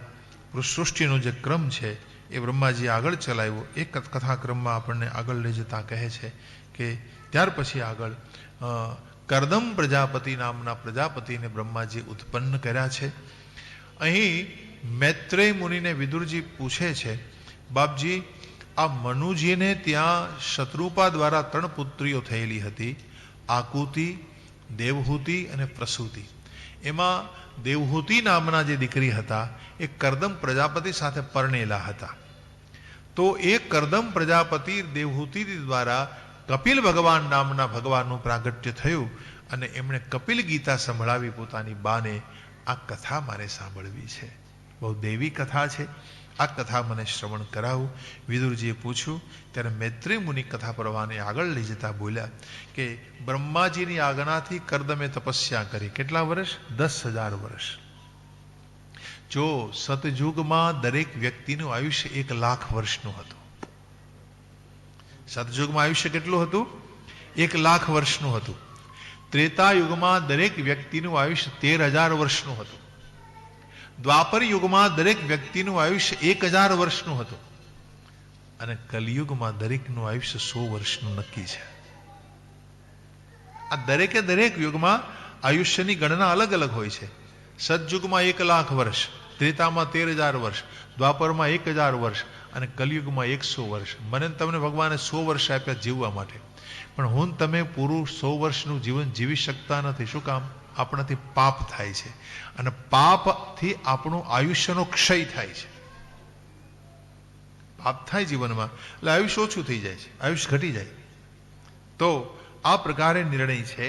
સૃષ્ટિનો જે ક્રમ છે એ બ્રહ્માજી આગળ ચલાવ્યો. એ કથાક્રમમાં આપણને આગળ લઈ જતા કહે છે કે ત્યાર પછી આગળ કરદમ પ્રજાપતિ નામના પ્રજાપતિને બ્રહ્માજી ઉત્પન્ન કર્યા છે. અહીં મૈત્રેય મુનિને વિદુરજી પૂછે છે, બાપજી, આ મનુજીને ત્યાં શત્રુપા દ્વારા 3 પુત્રીઓ થયેલી હતી, આકુતિ, દેવહૂતિ અને પ્રસૂતિ. એમાં દેવહૂતિ નામના જે દીકરી હતા એ કરદમ પ્રજાપતિ સાથે પરણેલા હતા. તો એ કરદમ પ્રજાપતિ દેવહૂતિ દ્વારા કપિલ ભગવાન નામના ભગવાનનું પ્રાગટ્ય થયું અને એમણે કપિલ ગીતા સંભળાવી પોતાની બાને. આ કથા મારે સાંભળવી છે, બહુ દેવી કથા છે, આ કથા મને શ્રવણ કરાવું. વિદુરજીએ પૂછ્યું ત્યારે મૈત્રેય મુનિ કથા પ્રવાહને આગળ લઈ જતા બોલ્યા કે બ્રહ્માજીની આજ્ઞાથી કરદમે તપસ્યા કરી. કેટલા વર્ષ? 10,000 વર્ષ. જો સતયુગમાં દરેક વ્યક્તિનું આયુષ્ય 1,00,000 વર્ષનું હતું. સતયુગમાં આયુષ્ય કેટલું હતું? 1,00,000 વર્ષનું હતું. ત્રેતા યુગમાં દરેક વ્યક્તિનું આયુષ્ય 13,000 વર્ષનું હતું. દ્વાપર યુગમાં દરેક વ્યક્તિનું આયુષ્ય 1,000 વર્ષનું હતું. અને કલિયુગમાં દરેકનું આયુષ્ય 100 વર્ષનું નક્કી છે. આ દરેકે દરેક યુગમાં આયુષ્યની ગણના અલગ અલગ હોય છે. સતયુગમાં 1,00,000 વર્ષ, ત્રેતામાં 13,000 વર્ષ, દ્વાપરમાં 1,000 વર્ષ અને કલિયુગમાં 100 વર્ષ. મને તમને ભગવાને 100 વર્ષ આપ્યા જીવવા માટે, પણ હું તમે પૂરું 100 વર્ષનું જીવન જીવી શકતા નથી. શું કામ? આપણાથી પાપ થાય છે અને પાપથી આપણું આયુષ્યનો ક્ષય થાય છે. પાપ થાય જીવનમાં એટલે આયુષ્ય ઓછું થઈ જાય છે, આયુષ્ય ઘટી જાય. તો આ પ્રકારે નિર્ણય છે.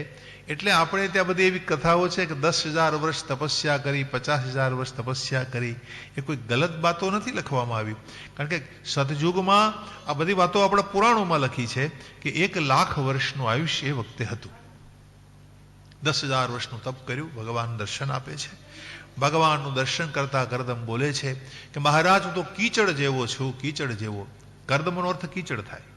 એટલે આપણે ત્યાં બધી એવી કથાઓ છે કે 10,000 વર્ષ તપસ્યા કરી, 50,000 વર્ષ તપસ્યા કરી. એ કોઈ ગલત વાતો નથી લખવામાં આવી, કારણ કે સતયુગમાં આ બધી વાતો આપણા પુરાણોમાં લખી છે કે 1,00,000 વર્ષનું આયુષ્ય એ વખતે હતું. 10,000 વર્ષનું તપ કર્યું, ભગવાન દર્શન આપે છે. ભગવાનનું દર્શન કરતા કરદમ બોલે છે કે મહારાજ હું તો કીચડ જેવો છું, કીચડ જેવો. કરદમનો અર્થ કીચડ થાય.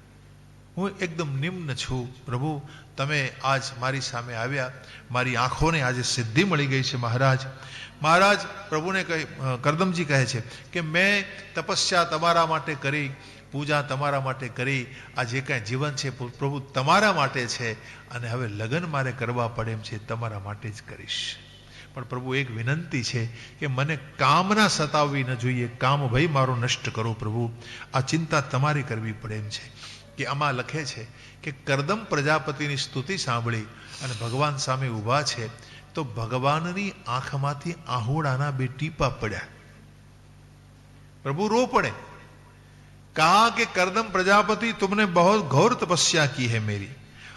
હું એકદમ નિમ્ન છું. પ્રભુ તમે આજ મારી સામે આવ્યા, મારી આંખોને આજે સિદ્ધિ મળી ગઈ છે મહારાજ. મહારાજ પ્રભુને કહે, કરદમજી કહે છે કે મેં તપસ્યા તમારા માટે કરી, પૂજા તમારા માટે કરી, આ જે કાંઈ જીવન છે પ્રભુ તમારા માટે છે અને હવે લગ્ન મારે કરવા પડે એમ છે તમારા માટે જ કરીશ. પણ પ્રભુ એક વિનંતી છે કે મને કામના સતાવવી ન જોઈએ, કામ ભય મારો નષ્ટ કરો પ્રભુ. આ ચિંતા તમારી કરવી પડે એમ છે. કે આમાં લખે છે કે કરદમ પ્રજાપતિની સ્તુતિ સાંભળી અને ભગવાન સામે ઊભા છે તો ભગવાનની આંખમાંથી આહુડાના 2 ટીપા પડ્યા. પ્રભુ રો પડે. कहा कि करदम प्रजापति तुमने बहुत घोर तपस्या की है मेरी.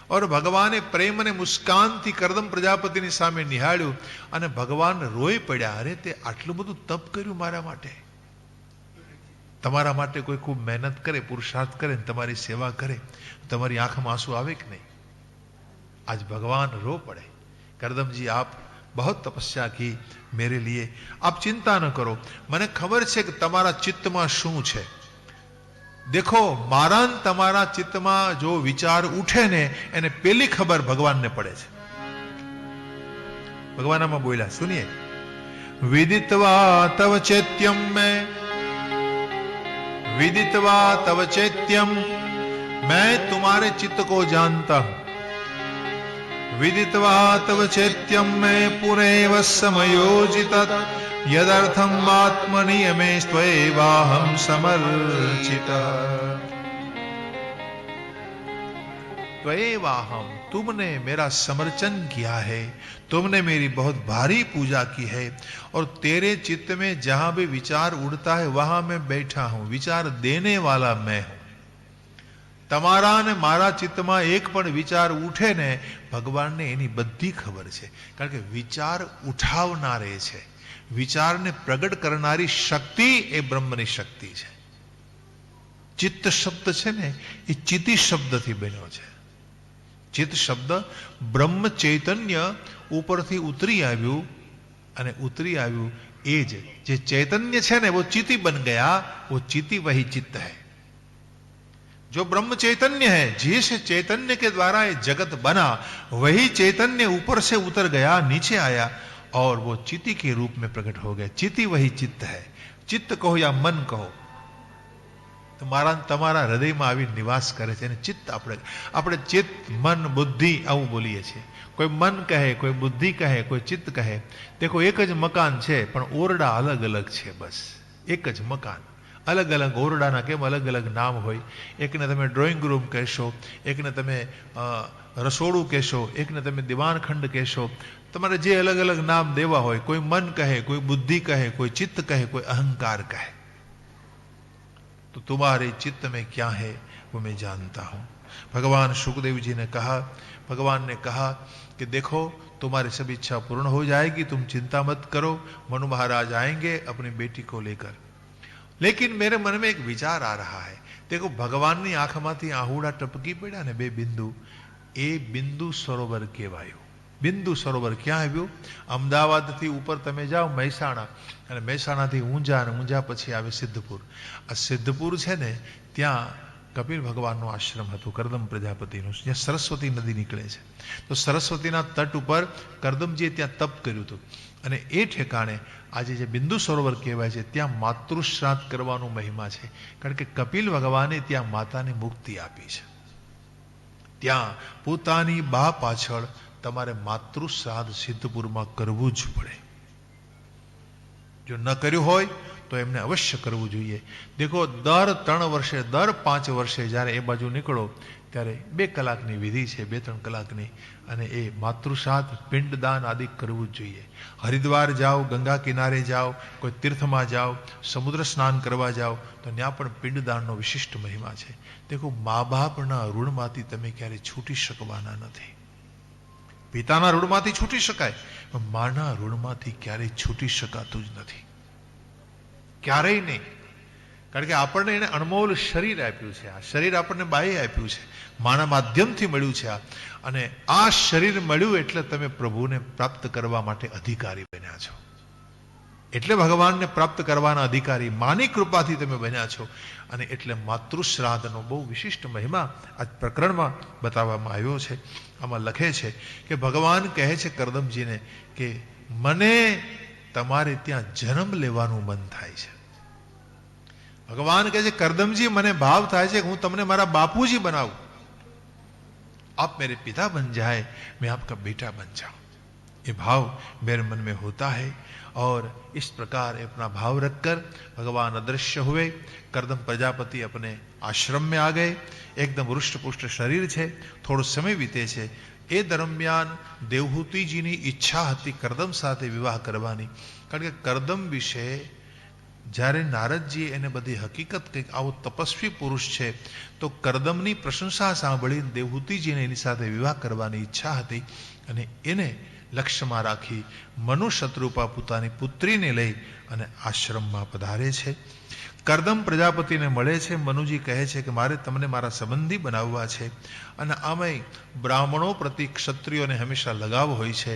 और भगवाने प्रेम ने मुस्कान थी करदम प्रजापति ની સામે નિહાળ્યું અને ભગવાન રોઈ પડ્યા. અરે તે આટલું બધું તપ કર્યું મારા માટે. તમારા માટે કોઈ ખૂબ મહેનત કરે, પુરુષાર્થ કરે, તમારી સેવા કરે, તમારી આંખમાં આંસુ આવે કે નહીં? आज भगवान रो पड़े. करदम जी आप बहुत तपस्या की मेरे लिए, आप चिंता न करो, મને ખબર છે કે તમારા ચિત્તમાં શું છે. देखो मारा तमारा चित्तमा जो विचार उठे ने एने पहली खबर भगवान ने पड़े छे. भगवान आमा बोल्या, सुनिए. विदित्वा तव चैत्यम में, विदित्वा तव चैत्यम, मैं तुम्हारे चित्त को जानता हूं. विदित्वा तव चैत्यम में पुरेव समयोजित यदर्थम आत्मनियमे स्वैवाहम समर्चितः. त्वएवाहम, तुमने मेरा समर्चन किया है, तुमने मेरी बहुत भारी पूजा की है और तेरे चित्त में जहां भी विचार उड़ता है वहां मैं बैठा हूं. विचार देने वाला मैं हूं. તમારા ને મારા ચિત્તમાં એક પણ વિચાર ઉઠે ને ભગવાનને એની બધી ખબર છે, કારણ કે વિચાર ઉઠાવનારે છે. વિચારને પ્રગટ કરનારી શક્તિ એ બ્રહ્મની શક્તિ છે. ચિત્ત શબ્દ છે ને એ ચિતિ શબ્દથી બન્યો છે. ચિત્ત શબ્દ બ્રહ્મ ચૈતન્ય ઉપરથી ઉતરી આવ્યું અને ઉતરી આવ્યું એ જ જે ચૈતન્ય છે ને वो चिति बन गया, वो चिति वही चित्त है. जो ब्रह्म चैतन्य है, जिस चैतन्य के द्वारा ये जगत बना, वही चैतन्य ऊपर से उतर गया, नीचे आया और वो चिति के रूप में प्रकट हो गए. चिति वही चित्त है. चित्त कहो या मन कहो, तो मारा तमारा हृदय में आवी निवास करे छे. चित्त આપણે ચિત્ત, મન, બુદ્ધિ આવું બોલીએ છીએ. કોઈ મન કહે, કોઈ બુદ્ધિ કહે, કોઈ ચિત્ત કહે. देखो एक ज मकान છે પણ ઓરડા અલગ અલગ છે. બસ એક જ મકાન, अलग अलग ओरडाना केम अलग अलग नाम होय. एकने तमे ड्रॉइंग रूम कहेशो, एकने तमे रसोड़ू कहेशो, एकने तमे दीवान खंड कहेशो. તમારે જે अलग अलग नाम देवा हो, कोई मन कहे, कोई बुद्धि कहे, कोई चित्त कहे, कोई अहंकार कहे, तो तुम्हारे चित्त में क्या है वो मैं जानता हूं। भगवान सुखदेव जी ने कहा, भगवान ने कहा कि देखो तुम्हारी सब इच्छा पूर्ण हो जाएगी, तुम चिंता मत करो, मनु महाराज आएंगे अपनी बेटी को लेकर। लेकिन मेरे मन में एक विचार आ रहा है, देखो भगवान ની આંખમાંથી આહુડા ટપકી પડ્યા ને બે બિંદુ, એ બિંદુ સરોવર કહેવાયું। બિંદુ સરોવર ક્યાં આવ્યું? અમદાવાદથી ઉપર તમે જાઓ મહેસાણા, અને મહેસાણાથી ઊંઝા, અને ઊંઝા પછી આવે સિદ્ધપુર। આ સિદ્ધપુર છે ને ત્યાં કપિલ ભગવાનનો આશ્રમ હતો, કરદમ પ્રજાપતિનો, જ્યાં સરસ્વતી નદી નીકળે છે। તો સરસ્વતીના તટ ઉપર કરદમજીએ ત્યાં તપ કર્યું હતું, અને એ ઠેકાણે આજે જે બિંદુ સરોવર કહેવાય છે ત્યાં માતૃશ્રાદ્ધ કરવાનો મહિમા છે, કારણ કે કપિલ ભગવાને ત્યાં માતાને મુક્તિ આપી છે। ત્યાં પોતાની બા પાછળ તમારે માતૃશ્રાદ્ધ સિદ્ધપુરમાં કરવું જ પડે। જો ન કર્યું હોય તો એમને અવશ્ય કરવું જોઈએ। દેખો દર 3 વર્ષે, દર 5 વર્ષે જ્યારે એ બાજુ નીકળો ત્યારે 2 કલાકની વિધિ છે, 2-3 કલાકની, અને એ માતૃશ્રાદ્ધ પિંડદાન આદિ કરવું જ જોઈએ। હરિદ્વાર જાઓ, ગંગા કિનારે જાઓ, કોઈ તીર્થમાં જાઓ, સમુદ્ર સ્નાન કરવા જાઓ, તો ત્યાં પણ પિંડદાનનો વિશિષ્ટ મહિમા છે। દેખો મા બાપના ઋણમાંથી તમે ક્યારે છૂટી શકવાના નથી। પિતાના ઋણમાંથી છૂટી શકાય, પણ માના ઋણમાંથી ક્યારેય છૂટી શકાતું જ નથી, ક્યારેય નહીં। કારણ કે આપણને એને અણમોલ શરીર આપ્યું છે, આ શરીર આપણને બાએ આપ્યું છે, માના માધ્યમથી મળ્યું છે આ, અને આ શરીર મળ્યું એટલે તમે પ્રભુને પ્રાપ્ત કરવા માટે અધિકારી બન્યા છો। એટલે ભગવાનને પ્રાપ્ત કરવાના અધિકારી માની કૃપાથી તમે બન્યા છો, અને એટલે માતૃશ્રાદ્ધનો બહુ વિશિષ્ટ મહિમા આ પ્રકરણમાં બતાવવામાં આવ્યો છે। આમાં લખે છે કે ભગવાન કહે છે કરદમજીને કે મને તમારે ત્યાં જન્મ લેવાનું મન થાય છે। ભગવાન કહે છે કરદમજી મને ભાવ થાય છે કે હું તમને મારા બાપુજી બનાવું, आप मेरे पिता बन जाए, मैं आपका बेटा बन जाऊं। ये भाव मेरे मन में होता है, और इस प्रकार अपना भाव रखकर भगवान अदृश्य हुए। करदम प्रजापति अपने आश्रम में आ गए। एकदम रुष्ट पुष्ट शरीर है, थोड़ो समय बीते छे। ए दरमियान देवहूतिजीनी ઈચ્છા હતી કરદમ સાથે વિવાહ કરવાની, કારણ કે કરદમ વિશે જ્યારે નારદજીએ એને બધી હકીકત કહી, આવો તપસ્વી પુરુષ છે, તો કરદમની પ્રશંસા સાંભળી દેવહૂતિજીને એની સાથે વિવાહ કરવાની ઈચ્છા હતી, અને એને લક્ષ્યમાં રાખી મનુ શત્રુપા પોતાની પુત્રીને લઈ અને આશ્રમમાં પધારે છે। કરદમ પ્રજાપતિને મળે છે। મનુજી કહે છે કે મારે તમને મારા સંબંધી બનાવવા છે, અને આમાંય બ્રાહ્મણો પ્રતિ ક્ષત્રિયોને હંમેશા લગાવ હોય છે,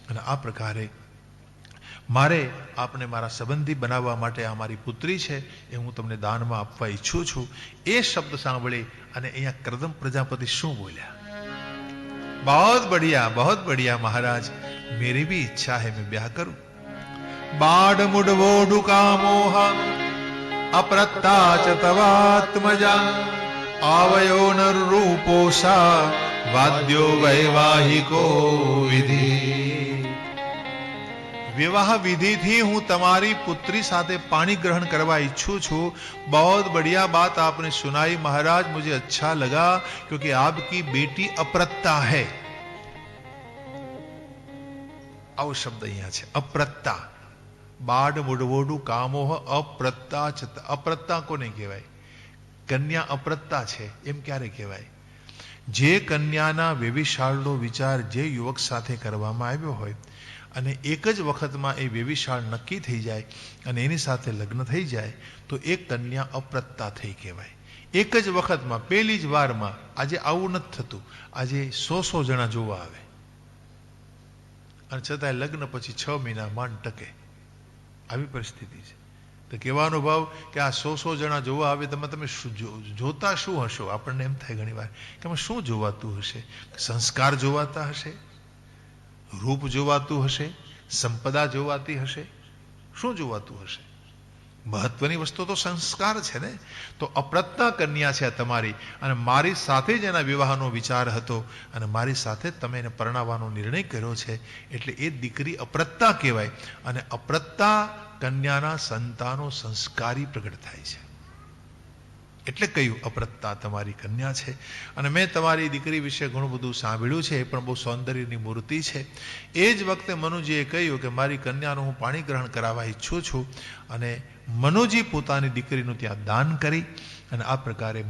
અને આ પ્રકારે મારે આપને મારા સંબંધી બનાવવા માટે આ મારી પુત્રી છે એ હું તમને દાનમાં આપવા ઈચ્છું છું। એ શબ્દ સાંભળી અને અહીંયા કરદમ પ્રજાપતિ શું બોલ્યા? बहुत बढ़िया महाराज, मेरी भी इच्छा है मैं ब्याह करूं। बाड मुडवो डुकामोह अप्रत्ता च तवात्मजा आवयो नर रूपोषा वाद्यो वैवाहिको विधि। विवाह विधि थी हूं तमारी पुत्री साथे पानी ग्रहण करवा इच्छू छू। बहुत बढ़िया बात आपने सुनाई महाराज, मुझे अच्छा लगा, क्योंकि आपकी बेटी अप्रत्ता है। आओ शब्द અહીંયા છે અપ્રત્તા। બાડ મુડવોડું કામોહ અપ્રત્તા ચ। અપ્રત્તા કોને કહેવાય? કન્યા અપ્રત્તા છે એમ ક્યારે કહેવાય? જે કન્યાના વ્યભિચારનો વિચાર જે યુવક સાથે કરવામાં આવ્યો હોય, અને એક જ વખતમાં એ વ્યભિચાર નક્કી થઈ જાય અને એની સાથે લગ્ન થઈ જાય, તો એ કન્યા અપ્રત્તા થઈ કહેવાય। એક જ વખતમાં, પહેલી જ વારમાં। આજે આવું નથી થતું, આજે 100 જણા જોવા આવે, અને છતાંય લગ્ન પછી 6 મહિના માંડ ટકે, આવી પરિસ્થિતિ છે। તો કહેવાનો ભાવ કે આ 100 જણા જોવા આવે, તમે જોતા શું હશો? આપણને એમ થાય ઘણી વાર કે આમાં શું જોવાતું હશે? સંસ્કાર જોવાતા હશે, રૂપ જોવાતું હશે, સંપદા જોવાતી હશે, શું જોવાતું હશે? મહત્વની વસ્તુ તો સંસ્કાર છે ને। તો અપ્રત્તા કન્યા છે તમારી, અને મારી સાથે જ એના વિવાહનો વિચાર હતો, અને મારી સાથે તમે એને પરણાવવાનો નિર્ણય કર્યો છે, એટલે એ દીકરી અપ્રત્તા કહેવાય। અને અપ્રત્તા કન્યાના સંતાનો સંસ્કારી પ્રગટ થાય છે, એટલે કહ્યું અપ્રત્તા તમારી કન્યા છે. અને મેં તમારી દીકરી વિશે ઘણું બધું સાંભળ્યું છે, એ પણ બહુ સૌંદર્યની મૂર્તિ છે. એ જ વખતે મનુજીએ કહ્યું કે મારી કન્યાનું હું પાણી ગ્રહણ કરાવવા ઈચ્છું છું. અને મનુજી પોતાની દીકરીનું ત્યાં દાન કરી અને આ પ્રકારે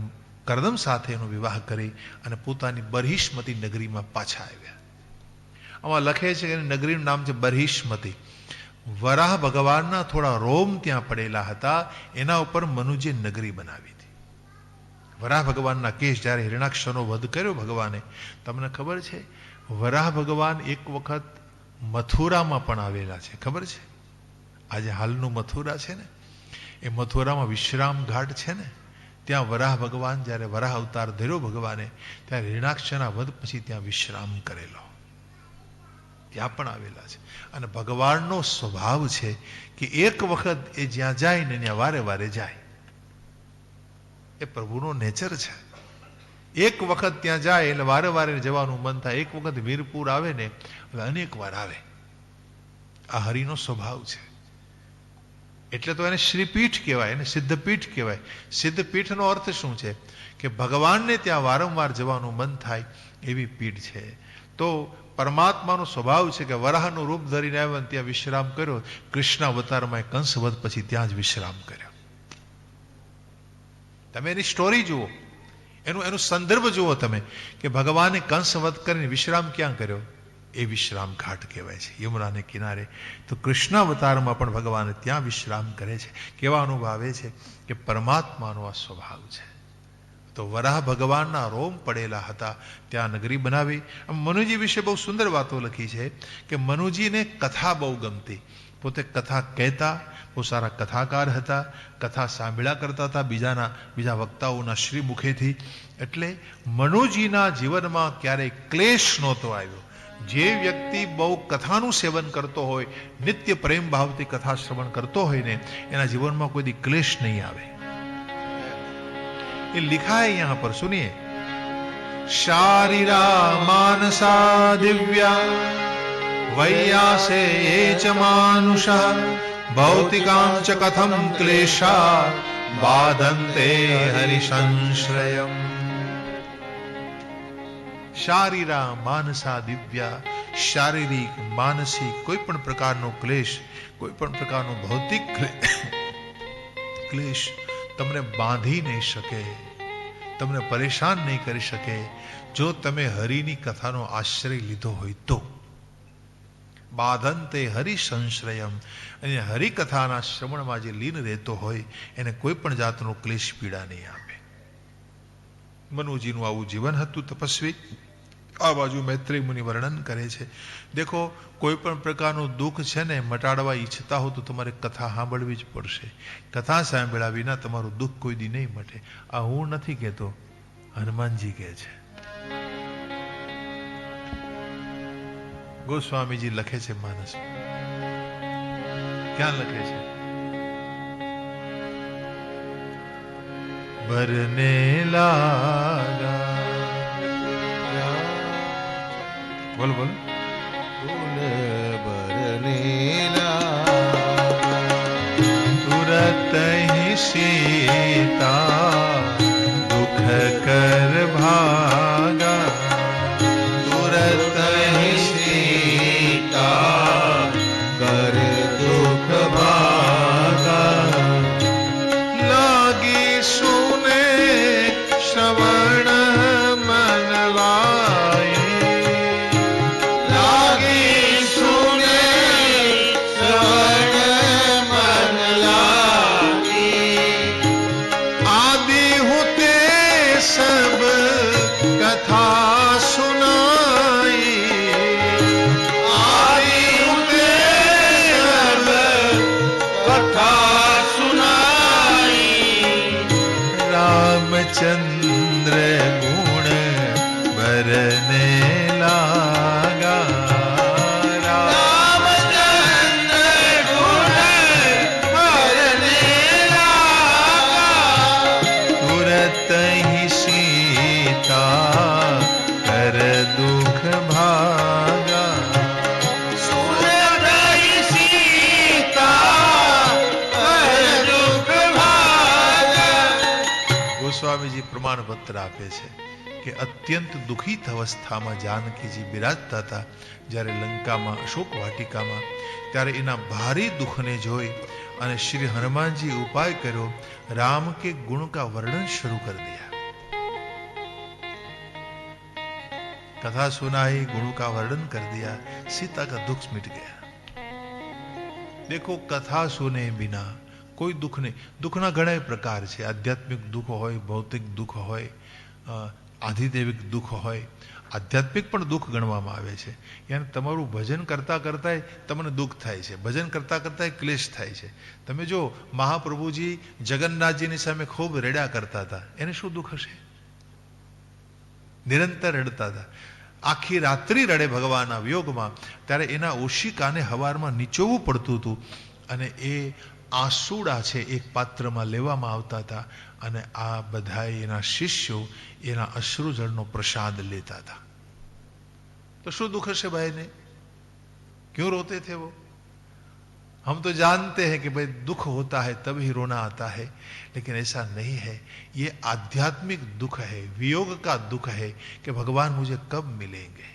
કરદમ સાથે એનો વિવાહ કરી અને પોતાની બરહિષ્મતી નગરીમાં પાછા આવ્યા. આમાં લખે છે કે નગરીનું નામ છે બરહિષ્મતી. વરાહ ભગવાનના થોડા રોમ ત્યાં પડેલા હતા, એના ઉપર મનુજીએ નગરી બનાવી હતી. વરાહ ભગવાનના કેસ જ્યારે હિરણાક્ષનો વધ કર્યો ભગવાને, તમને ખબર છે વરાહ ભગવાન એક વખત મથુરામાં પણ આવેલા છે, ખબર છે? આજે હાલનું મથુરા છે ને, એ મથુરામાં વિશ્રામ ઘાટ છે ને, ત્યાં વરાહ ભગવાન જ્યારે વરાહ અવતાર ધર્યો ભગવાને, ત્યારે હિરણાક્ષના વધ પછી ત્યાં વિશ્રામ કરેલો, ત્યાં પણ આવેલા છે. અને ભગવાનનો સ્વભાવ છે કે એક વખત એ જ્યાં જાય ને ત્યાં વારે વારે જાય. એ પ્રભુનો નેચર છે. એક વખત ત્યાં જાય એટલે વારે વારે જવાનું મન થાય. એક વખત વીરપુર આવે ને એટલે અનેક વાર આવે. આ હરિનો સ્વભાવ છે. એટલે તો એને શ્રીપીઠ કહેવાય, એને સિદ્ધપીઠ કહેવાય. સિદ્ધપીઠનો અર્થ શું છે? કે ભગવાનને ત્યાં વારંવાર જવાનું મન થાય એવી પીઠ છે. તો પરમાત્માનો સ્વભાવ છે કે વરાહનું રૂપ ધરીને આવ્યા ત્યાં વિશ્રામ કર્યો. કૃષ્ણ અવતારમાં કંસવધ પછી ત્યાં જ વિશ્રામ કર્યો. તમે એની સ્ટોરી જુઓ, એનું સંદર્ભ જુઓ તમે, કે ભગવાને કંસવધ કરીને વિશ્રામ ક્યાં કર્યો? એ વિશ્રામ ઘાટ કહેવાય છે, યમુનાને કિનારે. તો કૃષ્ણ અવતારમાં પણ ભગવાન ત્યાં વિશ્રામ કરે છે. કેવા અનુભવ આવે છે કે પરમાત્માનો આ સ્વભાવ છે. તો વરાહ ભગવાનના રોમ પડેલા હતા, ત્યાં નગરી બનાવી. મનુજી વિશે બહુ સુંદર વાતો લખી છે કે મનુજીને કથા બહુ ગમતી. પોતે કથા કહેતા, બહુ સારા કથાકાર હતા, કથા સાંભળ્યા કરતા હતા બીજા વક્તાઓના શ્રી મુખેથી. એટલે મનુજીના જીવનમાં ક્યારેય ક્લેશ નહોતો આવ્યો. જે વ્યક્તિ બહુ કથાનું સેવન કરતો હોય, નિત્ય પ્રેમ ભાવથી કથા શ્રવણ કરતો હોય ને, એના જીવનમાં કોઈ દી ક્લેશ નહીં આવે. ये लिखा है यहां पर, सुनिए. शारीरा मानसा दिव्या वैयासे च मानुषः भौतिकां च कथं क्लेशा बाधन्ते हरिसंश्रयम्. શારીરા માનસા દિવ્યા, શારીરિક માનસિક કોઈ પણ પ્રકારનો ક્લેશ, કોઈ પણ પ્રકારનો ભૌતિક ક્લેશ તમને બાંધી નહીં શકે, તમને પરેશાન નહીં કરી શકે, જો તમે હરિની કથાનો આશ્રય લીધો હોય તો. બાધંતે હરિસંશ્રયમ, અને હરિકથાના શ્રવણમાં જે લીન રહેતો હોય એને કોઈ પણ જાતનો ક્લેશ પીડા નહીં આપે. મનુજીનું આવું જીવન હતું તપસ્વી. આ બાજુ મૈત્રેય મુનિ વર્ણન કરે છે. દેખો, કોઈ પણ પ્રકારનું દુઃખ છે ને મટાડવા ઈચ્છતા હો તો તમારે કથા સાંભળવી જ પડશે. કથા સાંભળ્યા વિના તમારું દુઃખ કોઈ દી નહીં મટે. આ હું નથી કહેતો, હનુમાનજી કહે છે. ગોસ્વામીજી લખે છે માનસ. ક્યાં લખે છે? ભરને લાગા, બોલ બોલ. फूल भरने लगा, तुरत ही सीता दुख कर भागा, तुरत ही सीता कर दुख भागा. लागी सुने श्रवण मन लाए, लागी सुने श्रवण मन लागी. आदि होते सब कथा सुनाई, आदि हुते सब कथा सुनाई. रामचंद्र गुण भरने लागा, रामचंद्र गुण भरने लगा. तुरत ही सीता कर दुख भागा. सुरत ही सीता कर दुख भागा. ગોસ્વામીજી પ્રમાણપત્ર આપે છે કે અત્યંત દુઃખિત અવસ્થામાં જાનકીજી બિરાજતા હતા જ્યારે લંકામાં અશોક વાટિકામાં, ત્યારે એના ભારે દુઃખને જોઈ અને શ્રી હનુમાનજી ઉપાય કર્યો, राम के गुण का वर्णन शुरू कर दिया। कथा सुनाई, गुणों का वर्णन कर दिया, सीता का दुख मिट गया। देखो, कथा सुने बिना कोई दुख नहीं। दुखना घણા પ્રકાર છે, આધ્યાત્મિક દુઃખ હોય, ભૌતિક દુઃખ હોય, આધિદેવિક દુઃખ હોય, આધ્યાત્મિક પણ દુઃખ ગણવામાં આવે છે। યાની તમારું ભજન કરતા કરતા તમને દુઃખ થાય છે, ભજન કરતા કરતા ક્લેશ થાય છે। તમે જો મહાપ્રભુજી જગન્નાથજીની સામે ખૂબ રડ્યા કરતા હતા, એને શું દુઃખ હશે? નિરંતર રડતા હતા, આખી રાત્રિ રડે ભગવાનના વિયોગમાં, ત્યારે એના ઓશિકાને હવારમાં નીચોવવું પડતું હતું અને એ આંસુડા છે એક પાત્રમાં લેવામાં આવતા હતા અને આ બધા એના શિષ્યો એના અશ્રુજળનો પ્રસાદ લેતા હતા। તો શું દુઃખ હશે भाई ने? क्यों रोते थे वो? हम तो जानते हैं कि भाई दुख होता है तब ही रोना आता है, लेकिन ऐसा नहीं है। ये आध्यात्मिक दुख है, वियोग का दुख है कि भगवान मुझे कब मिलेंगे,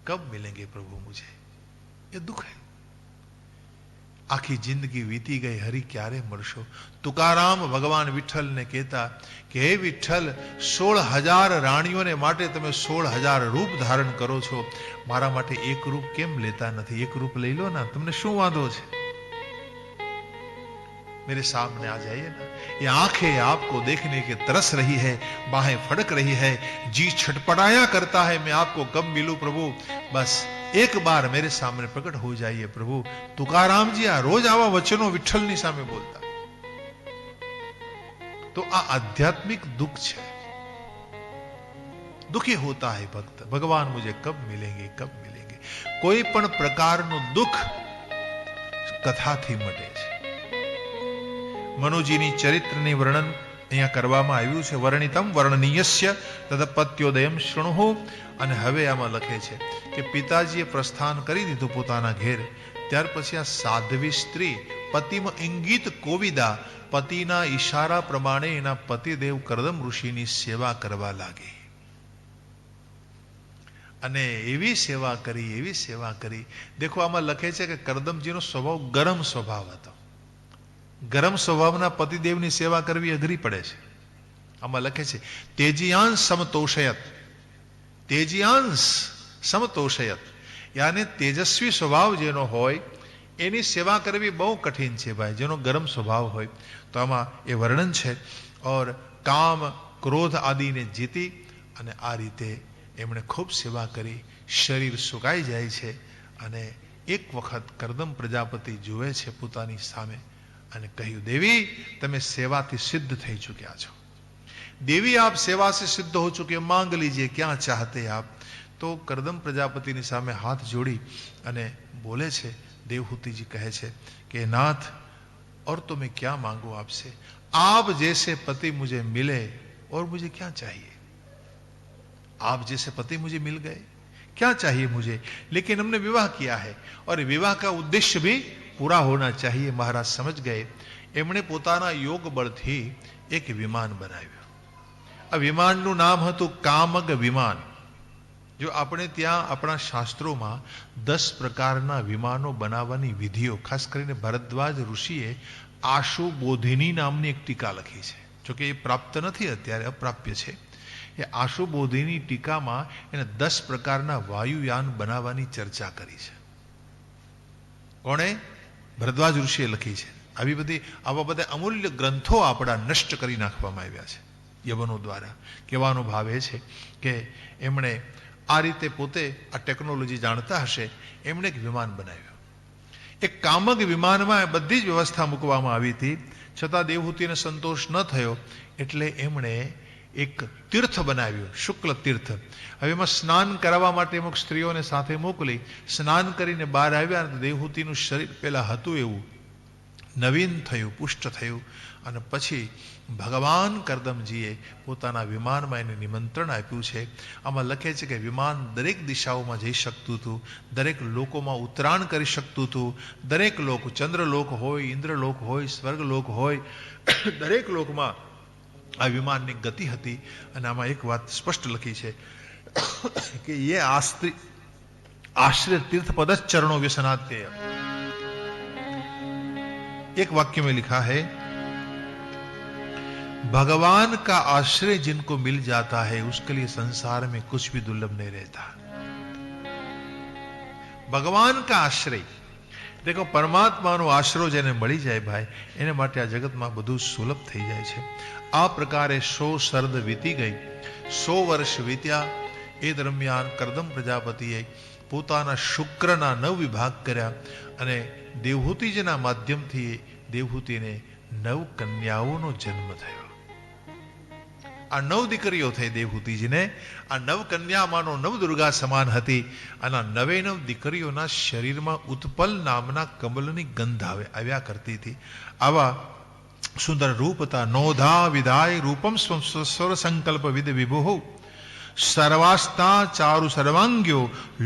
कब मिलेंगे प्रभु मुझे, ये दुख है। आखी जिंदगी वीती गई, हरि क्यारे मरशो। तुकाराम भगवान विठ्ठल ने कहता कि हे विठ्ठल, 16,000 राणियों ने माटे तमे 16,000 रूप धारण करो छो, मारा माटे एक रूप केम लेता नहीं? एक रूप ले लो ना, तुमने शू वांधो छे? मेरे सामने आ जाइए ना। ये आंखें आपको देखने की तरस रही है, बाहें फड़क रही है, जी छटपटाया करता है, मैं आपको कब मिलूं प्रभु? बस एक बार मेरे सामने प्रकट हो जाइए प्रभु। तुकाराम जी आ रोज आवा वचनों विठ्ठलनी सामे बोलता। तो आ आध्यात्मिक दुख छे। दुखी होता है भक्त, भगवान मुझे कब मिलेंगे, कब मिलेंगे। कोई पण प्रकारનું दुख કથાથી મટે છે। મનુજીની ચરિત્રની વર્ણન અહીંયા કરવામાં આવ્યું છે। વર્ણિતમ વર્ણનીયસ્ય તદપત્યોદયમ શૃણુહુ। અને હવે આમાં લખે છે કે પિતાજીએ પ્રસ્થાન કરી દીધું પોતાના ઘેર, ત્યાર પછી આ સાધ્વી સ્ત્રી પતિમાં ઇંગિત કોવિદા, પતિના ઈશારા પ્રમાણે એના પતિદેવ કરદમ ઋષિની સેવા કરવા લાગી અને એવી સેવા કરી। દેખો, આમાં લખે છે કે કરદમજીનો સ્વભાવ ગરમ સ્વભાવ હતો। ગરમ સ્વભાવના પતિદેવની સેવા કરવી અઘરી પડે છે। આમાં લખે છે તેજીયાંશ સમતોષયત, તેજીયાંશ સમતોષયત, યાને તેજસ્વી સ્વભાવ જેનો હોય એની સેવા કરવી બહુ કઠિન છે ભાઈ, જેનો ગરમ સ્વભાવ હોય। તો આમાં એ વર્ણન છે। ઓર કામ ક્રોધ આદિને જીતી અને આ રીતે એમણે ખૂબ સેવા કરી। શરીર સુકાઈ જાય છે અને એક વખત કરદમ પ્રજાપતિ જુએ છે પોતાની સામે અને કહ્યું, દેવી તમે સેવાથી સિદ્ધ થઈ ચૂક્યા છો, देवी आप सेवा से सिद्ध हो चुके, मांग लीजिए क्या चाहते आप। तो करदम प्रजापति सामे हाथ जोड़ी अने बोले छे, देवहूति जी कहे छे कि नाथ और तो मैं क्या मांगू आपसे, आप जैसे पति मुझे मिले और मुझे क्या चाहिए। आप जैसे पति मुझे मिल गए, क्या चाहिए मुझे। लेकिन हमने विवाह किया है और विवाह का उद्देश्य भी पूरा होना चाहिए। महाराज समझ गए। एमणे पोताना योग बळथी एक विमान बनाव्યું। આ વિમાનનું નામ હતું કામગ વિમાન। જો આપણે ત્યાં આપણા શાસ્ત્રોમાં 10 પ્રકારના વિમાનો બનાવવાની વિધિઓ, ખાસ કરીને ભરદ્વાજ ઋષિએ આશુબોધિની નામની એક ટીકા લખી છે। જોકે એ પ્રાપ્ત નથી, અત્યારે અપ્રાપ્ય છે। એ આશુબોધિની ટીકામાં એને 10 પ્રકારના વાયુયાન બનાવવાની ચર્ચા કરી છે। કોણે? ભરદ્વાજ ઋષિએ લખી છે। આવા બધા અમૂલ્ય ગ્રંથો આપણા નષ્ટ કરી નાખવામાં આવ્યા છે યવનો દ્વારા। કહેવાનો ભાવ એ છે કે એમણે આ રીતે પોતે આ ટેકનોલોજી જાણતા હશે, એમણે એક વિમાન બનાવ્યું। એક કામગ વિમાનમાં બધી જ વ્યવસ્થા મૂકવામાં આવી હતી, છતાં દેવહૂતિને સંતોષ ન થયો એટલે એમણે એક તીર્થ બનાવ્યું, શુક્લ તીર્થ। હવે એમાં સ્નાન કરાવવા માટે અમુક સ્ત્રીઓને સાથે મોકલી। સ્નાન કરીને બહાર આવ્યા તો દેવહૂતિનું શરીર પહેલા હતું એવું નવીન થયું, પુષ્ટ થયું અને પછી ભગવાન કરદમજીએ પોતાના વિમાનમાં એને નિમંત્રણ આપ્યું છે। આમાં લખે છે કે વિમાન દરેક દિશાઓમાં જઈ શકતું હતું, દરેક લોકોમાં ઉતરાણ કરી શકતું હતું। દરેક લોક, ચંદ્રલોક હોય, ઇન્દ્રલોક હોય, સ્વર્ગલોક હોય, દરેક લોકમાં આ વિમાનની ગતિ હતી. અને આમાં એક વાત સ્પષ્ટ લખી છે કે ये आश्रय तीर्थ पद चरणों व्यसनाते. एक वाक्य में लिखा है, भगवान का आश्रय जिनको मिल जाता है उसके लिए संसार में कुछ भी दुर्लभ नहीं रहता. भगवान का आश्रय, देखो परमात्माનો આશરો જેને મળી જાય ભાઈ, એને માટે આ જગતમાં બધું સુલભ થઈ જાય છે. આ પ્રકારે 100 શરદ વીતી ગઈ, 100 વર્ષ વીત્યા. એ દરમિયાન કરદમ પ્રજાપતિએ પોતાના શુક્રના 9 વિભાગ કર્યા અને દેવહૂતિજીના માધ્યમથી દેવહૂતિને 9 કન્યાઓનો જન્મ થયો. આ 9 દીકરીઓ થઈ દેવહૂતિજીને. આ 9 કન્યામાંનો 9 દુર્ગા સમાન હતી. અને 9 દીકરીઓના શરીરમાં ઉત્પલ નામના કમલની ગંધ આવ્યા કરતી હતી. આવા સુંદર રૂપ હતા. નોધા વિધાય રૂપમ સ્વર સંકલ્પ વિદ વિભુઃ સર્વાસ્તા ચારુ સર્વાંગ્યો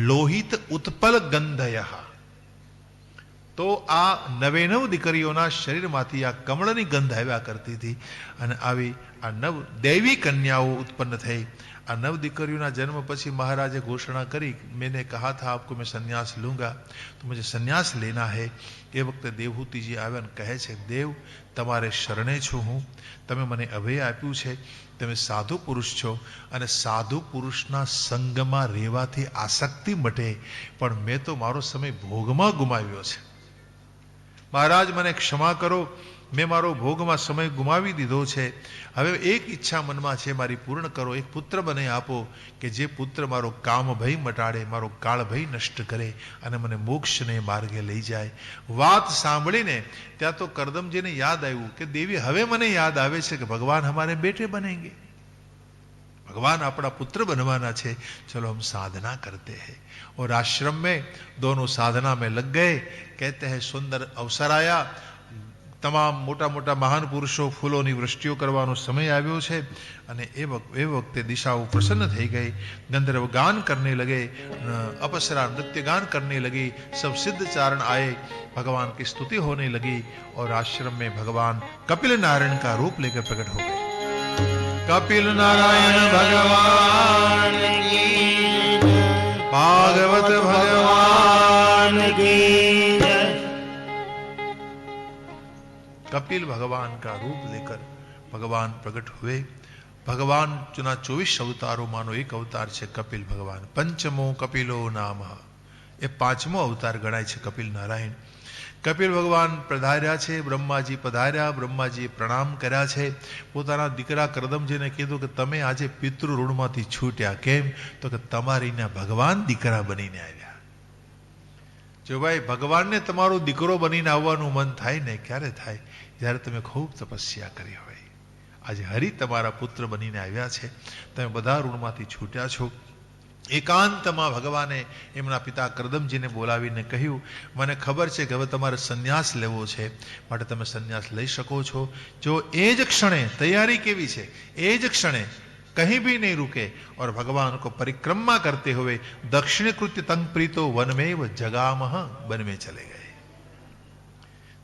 લોહિત ઉત્પલ ગંધયઃ. તો આ 9 દીકરીઓના શરીરમાંથી આ કમળની ગંધ આવ્યા કરતી હતી. અને આવી આ 9 દૈવી કન્યાઓ ઉત્પન્ન થઈ. આ 9 દીકરીઓના જન્મ પછી મહારાજે ઘોષણા કરી, मैंने कहा था आपको मैं संन्यास लूंगा तो मुझे संन्यास लेना है. એ વખતે દેવહૂતિજી આવ્યા અને કહે છે, દેવ તમારે શરણે છું હું, તમે મને અભય આપ્યું છે, તમે સાધુ પુરુષ છો અને સાધુ પુરુષના સંગમાં રહેવાથી આસક્તિ મટે, પણ મેં તો મારો સમય ભોગમાં ગુમાવ્યો છે. મહારાજ મને ક્ષમા કરો, મેં મારો ભોગમાં સમય ગુમાવી દીધો છે. હવે એક ઈચ્છા મનમાં છે, મારી પૂર્ણ કરો. એક પુત્ર બને આપો કે જે પુત્ર મારો કામ ભય મટાડે, મારો કાળ ભય નષ્ટ કરે અને મને મોક્ષને માર્ગે લઈ જાય. વાત સાંભળીને ત્યાં તો કરદમજીને યાદ આવ્યું કે દેવી હવે મને યાદ આવે છે કે ભગવાન हमारे बेटे बनेंगे, भगवान अपना पुत्र बनवाना है, चलो हम साधना करते हैं. और आश्रम में दोनों साधना में लग गए. कहते हैं सुंदर अवसर आया. તમામ મોટા મોટા મહાન પુરુષો ફૂલોની વૃષ્ટિઓ કરવાનો સમય આવ્યો છે. અને એ વખતે દિશાઓ પ્રસન્ન થઈ ગઈ. ગંધર્વ ગાન करने लगे, अपसरा नृत्य गान करने लगी. सब सिद्ध चारण आए, भगवान की स्तुति होने लगी. और आश्रम में भगवान कपिल नारायण का रूप लेकर प्रकट हो गए. कपिल नारायण भगवान की, भागवत भगवान की. कपिल भगवान का रूप लेकर भगवान प्रकट हुए. भगवान चुना 24 अवतारों मानो एक अवतार है कपिल भगवान. पंचमो कपिलो नाम, ये 5मो अवतार गणाय है कपिल नारायण. कपिल भगवान पधार्या है, ब्रह्माजी पधार्या, ब्रह्माजी प्रणाम कर्या है. पोताना दीकरा करदमजीने कीधुं के तमे आजे पितृ ऋणमांथी छूट्या, केम तो के तमारीना भगवान दीकरा बनीने आव्या. जो भाई भगवान ने तमारो दीकरो बनीने आववानुं मन थाय ने क्यारे थाय, જ્યારે તમે ખૂબ તપસ્યા કરી હોય. આજે હરિ તમારા પુત્ર બનીને આવ્યા છે, તમે બધા ઋણમાંથી છૂટ્યા છો. એકાંતમાં ભગવાને એમના પિતા કરદમજીને બોલાવીને કહ્યું, મને ખબર છે કે હવે તમારે સંન્યાસ લેવો છે, માટે તમે સંન્યાસ લઈ શકો છો. જો એ જ ક્ષણે, તૈયારી કેવી છે, એ જ ક્ષણે कहीं भी नहीं रुके और भगवान को परिक्रमा करते हुए दक्षिण कृत्य तंग प्रीतो वन में व जगामह वन में चले गए.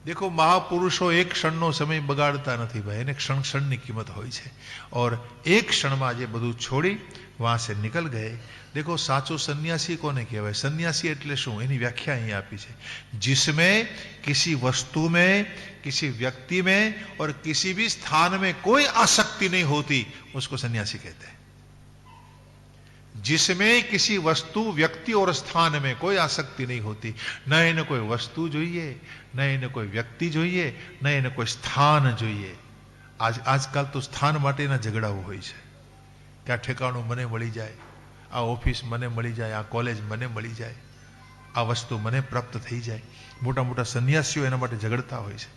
देखो महापुरुषो एक क्षणનો સમય બગાડતા નથી ભાઈ, એને ક્ષણ ક્ષણની કિંમત હોય છે. और एक क्षणમાં જે બધું છોડી वहां से निकल गए. देखो साचो सन्यासी कोने कहेवाय? सन्यासी એટલે શું, એની વ્યાખ્યા અહીં આપી છે. जिसमें किसी वस्तु में, किसी व्यक्ति में और किसी भी स्थान में कोई आसक्ति नहीं होती, उसको सन्यासी कहते हैं. जिसमें किसी वस्तु, व्यक्ति और स्थान में कोई आसक्ति नहीं होती. न એને કોઈ વસ્તુ જોઈએ, ન એને કોઈ વ્યક્તિ જોઈએ, ન એને કોઈ સ્થાન જોઈએ. આજકાલ તો સ્થાન માટેના ઝઘડાઓ હોય છે કે આ ઠેકાણું મને મળી જાય, આ ઓફિસ મને મળી જાય, આ કોલેજ મને મળી જાય, આ વસ્તુ મને પ્રાપ્ત થઈ જાય. મોટા મોટા સન્યાસીઓ એના માટે ઝઘડતા હોય છે.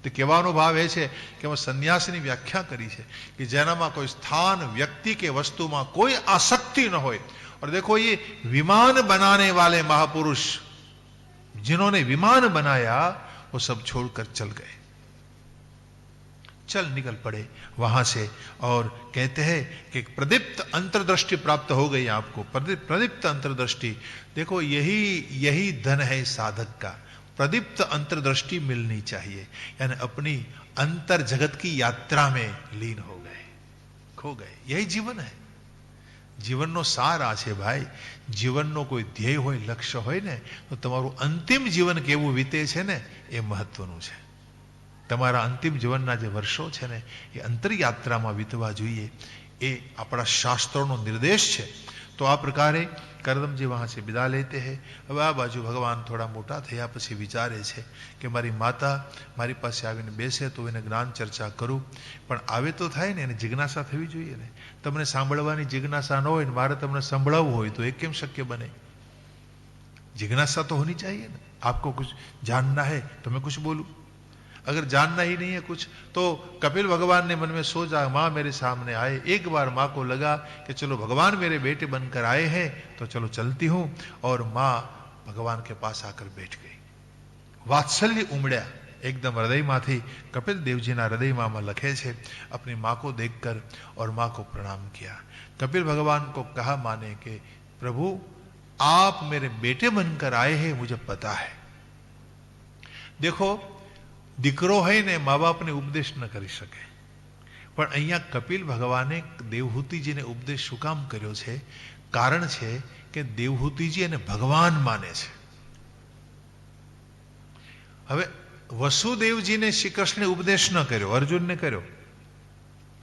तो कहेवानो भाव है कि सन्यासनी व्याख्या करी है कि जेनामां कोई स्थान, व्यक्ति के वस्तु में कोई आसक्ति न हो. और देखो ये विमान बनाने वाले महापुरुष जिन्होंने विमान बनाया वो सब छोड़कर चल गए, चल निकल पड़े वहां से. और कहते हैं कि प्रदीप्त अंतर्दृष्टि प्राप्त हो गई आपको. प्रदीप्त अंतर्दृष्टि, देखो यही धन है साधक का. प्रदीप्त अंतर्दृष्टि मिलनी चाहिए, यानी अपनी अंतर जगत की यात्रा में लीन हो गए. खो गए। यही जीवन है। જીવનનો સાર આ છે ભાઈ. જીવનનો કોઈ ધ્યેય હોય, લક્ષ્ય હોય ને, તો તમારું અંતિમ જીવન કેવું વીતે છે ને એ મહત્વનું છે. તમારા અંતિમ જીવનના જે વર્ષો છે ને એ અંતરયાત્રામાં વીતવા જોઈએ, એ આપણા શાસ્ત્રોનો નિર્દેશ છે. તો આ પ્રકારે કરદમજી વહાં સે વિદા લેતે હૈ. હવે આ બાજુ ભગવાન થોડા મોટા થયા પછી વિચારે છે કે મારી માતા મારી પાસે આવીને બેસે તો એને જ્ઞાન ચર્ચા કરું, પણ આવે તો થાય ને, એને જિજ્ઞાસા થવી જોઈએ ને. તમને સાંભળવાની જિજ્ઞાસા ન હોય ને મારે તમને સંભળાવવું હોય તો એ કેમ શક્ય બને? जिज्ञासा तो होनी चाहिए ना. आपको कुछ जानना है तो मैं कुछ बोलूं, अगर जानना ही नहीं है कुछ, तो कपिल भगवान ने मन में सोचा माँ मेरे सामने आए. एक बार माँ को लगा कि चलो भगवान मेरे बेटे बनकर आए हैं तो चलो चलती हूं. और माँ भगवान के पास आकर बैठ गई. वात्सल्य उमड़ा एकदम हृदय माथी. कपिल देव जी ना हृदय में लखे छे अपनी माँ को देखकर, और माँ को प्रणाम किया. कपिल भगवान को कहा माँ ने कि प्रभु आप मेरे बेटे बनकर आए हैं, मुझे पता है. देखो દીકરો હોય ને મા બાપને ઉપદેશ ન કરી શકે, પણ અહીંયા કપિલ ભગવાને દેવહૂતિજીને ઉપદેશ શું કામ કર્યો છે? કારણ છે કે દેવહૂતિજી એને ભગવાન માને છે. હવે વસુદેવજીને શ્રી કૃષ્ણે ઉપદેશ ન કર્યો, અર્જુનને કર્યો.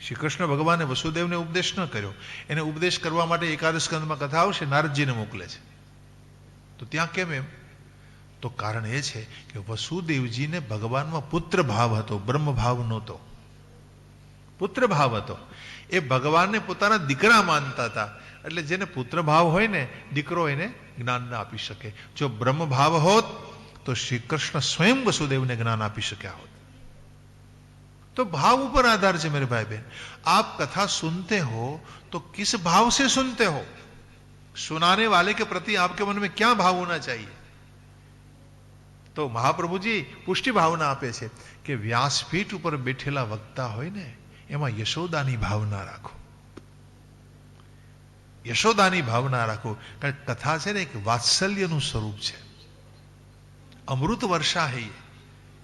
શ્રી કૃષ્ણ ભગવાને વસુદેવને ઉપદેશ ન કર્યો. એને ઉપદેશ કરવા માટે એકાદશ સ્કંદમાં કથા આવશે, નારદજીને મોકલે છે. તો ત્યાં કેમ એમ? તો કારણ એ છે કે વસુદેવજીને ભગવાનમાં પુત્ર ભાવ હતો, બ્રહ્મ ભાવ નહોતો. પુત્ર ભાવ હતો. એ ભગવાનને પોતાના દીકરા માનતા હતા. એટલે જેને પુત્ર ભાવ હોય ને, દીકરો એને જ્ઞાન ના આપી શકે. જો બ્રહ્મ ભાવ હોત તો શ્રી કૃષ્ણ સ્વયં વસुदेवને જ્ઞાન આપી શક્યા હોત. तो भाव ऊपर आधार है मेरे भाई बहन. आप कथा सुनते हो तो किस भाव से सुनते हो? सुनाने वाले के प्रति आपके मन में क्या भाव होना चाहिए? तो महाप्रभु जी पुष्टि भावना आपे छे कि व्यासपीठ ऊपर बैठेला वक्ता होय ने एमां यशोदानी भावना राखो. यशोदानी भावना राखो. कारण कथा छे ने एक वात्सल्यનું સ્વરૂપ છે. અમૃત વર્ષા હૈ,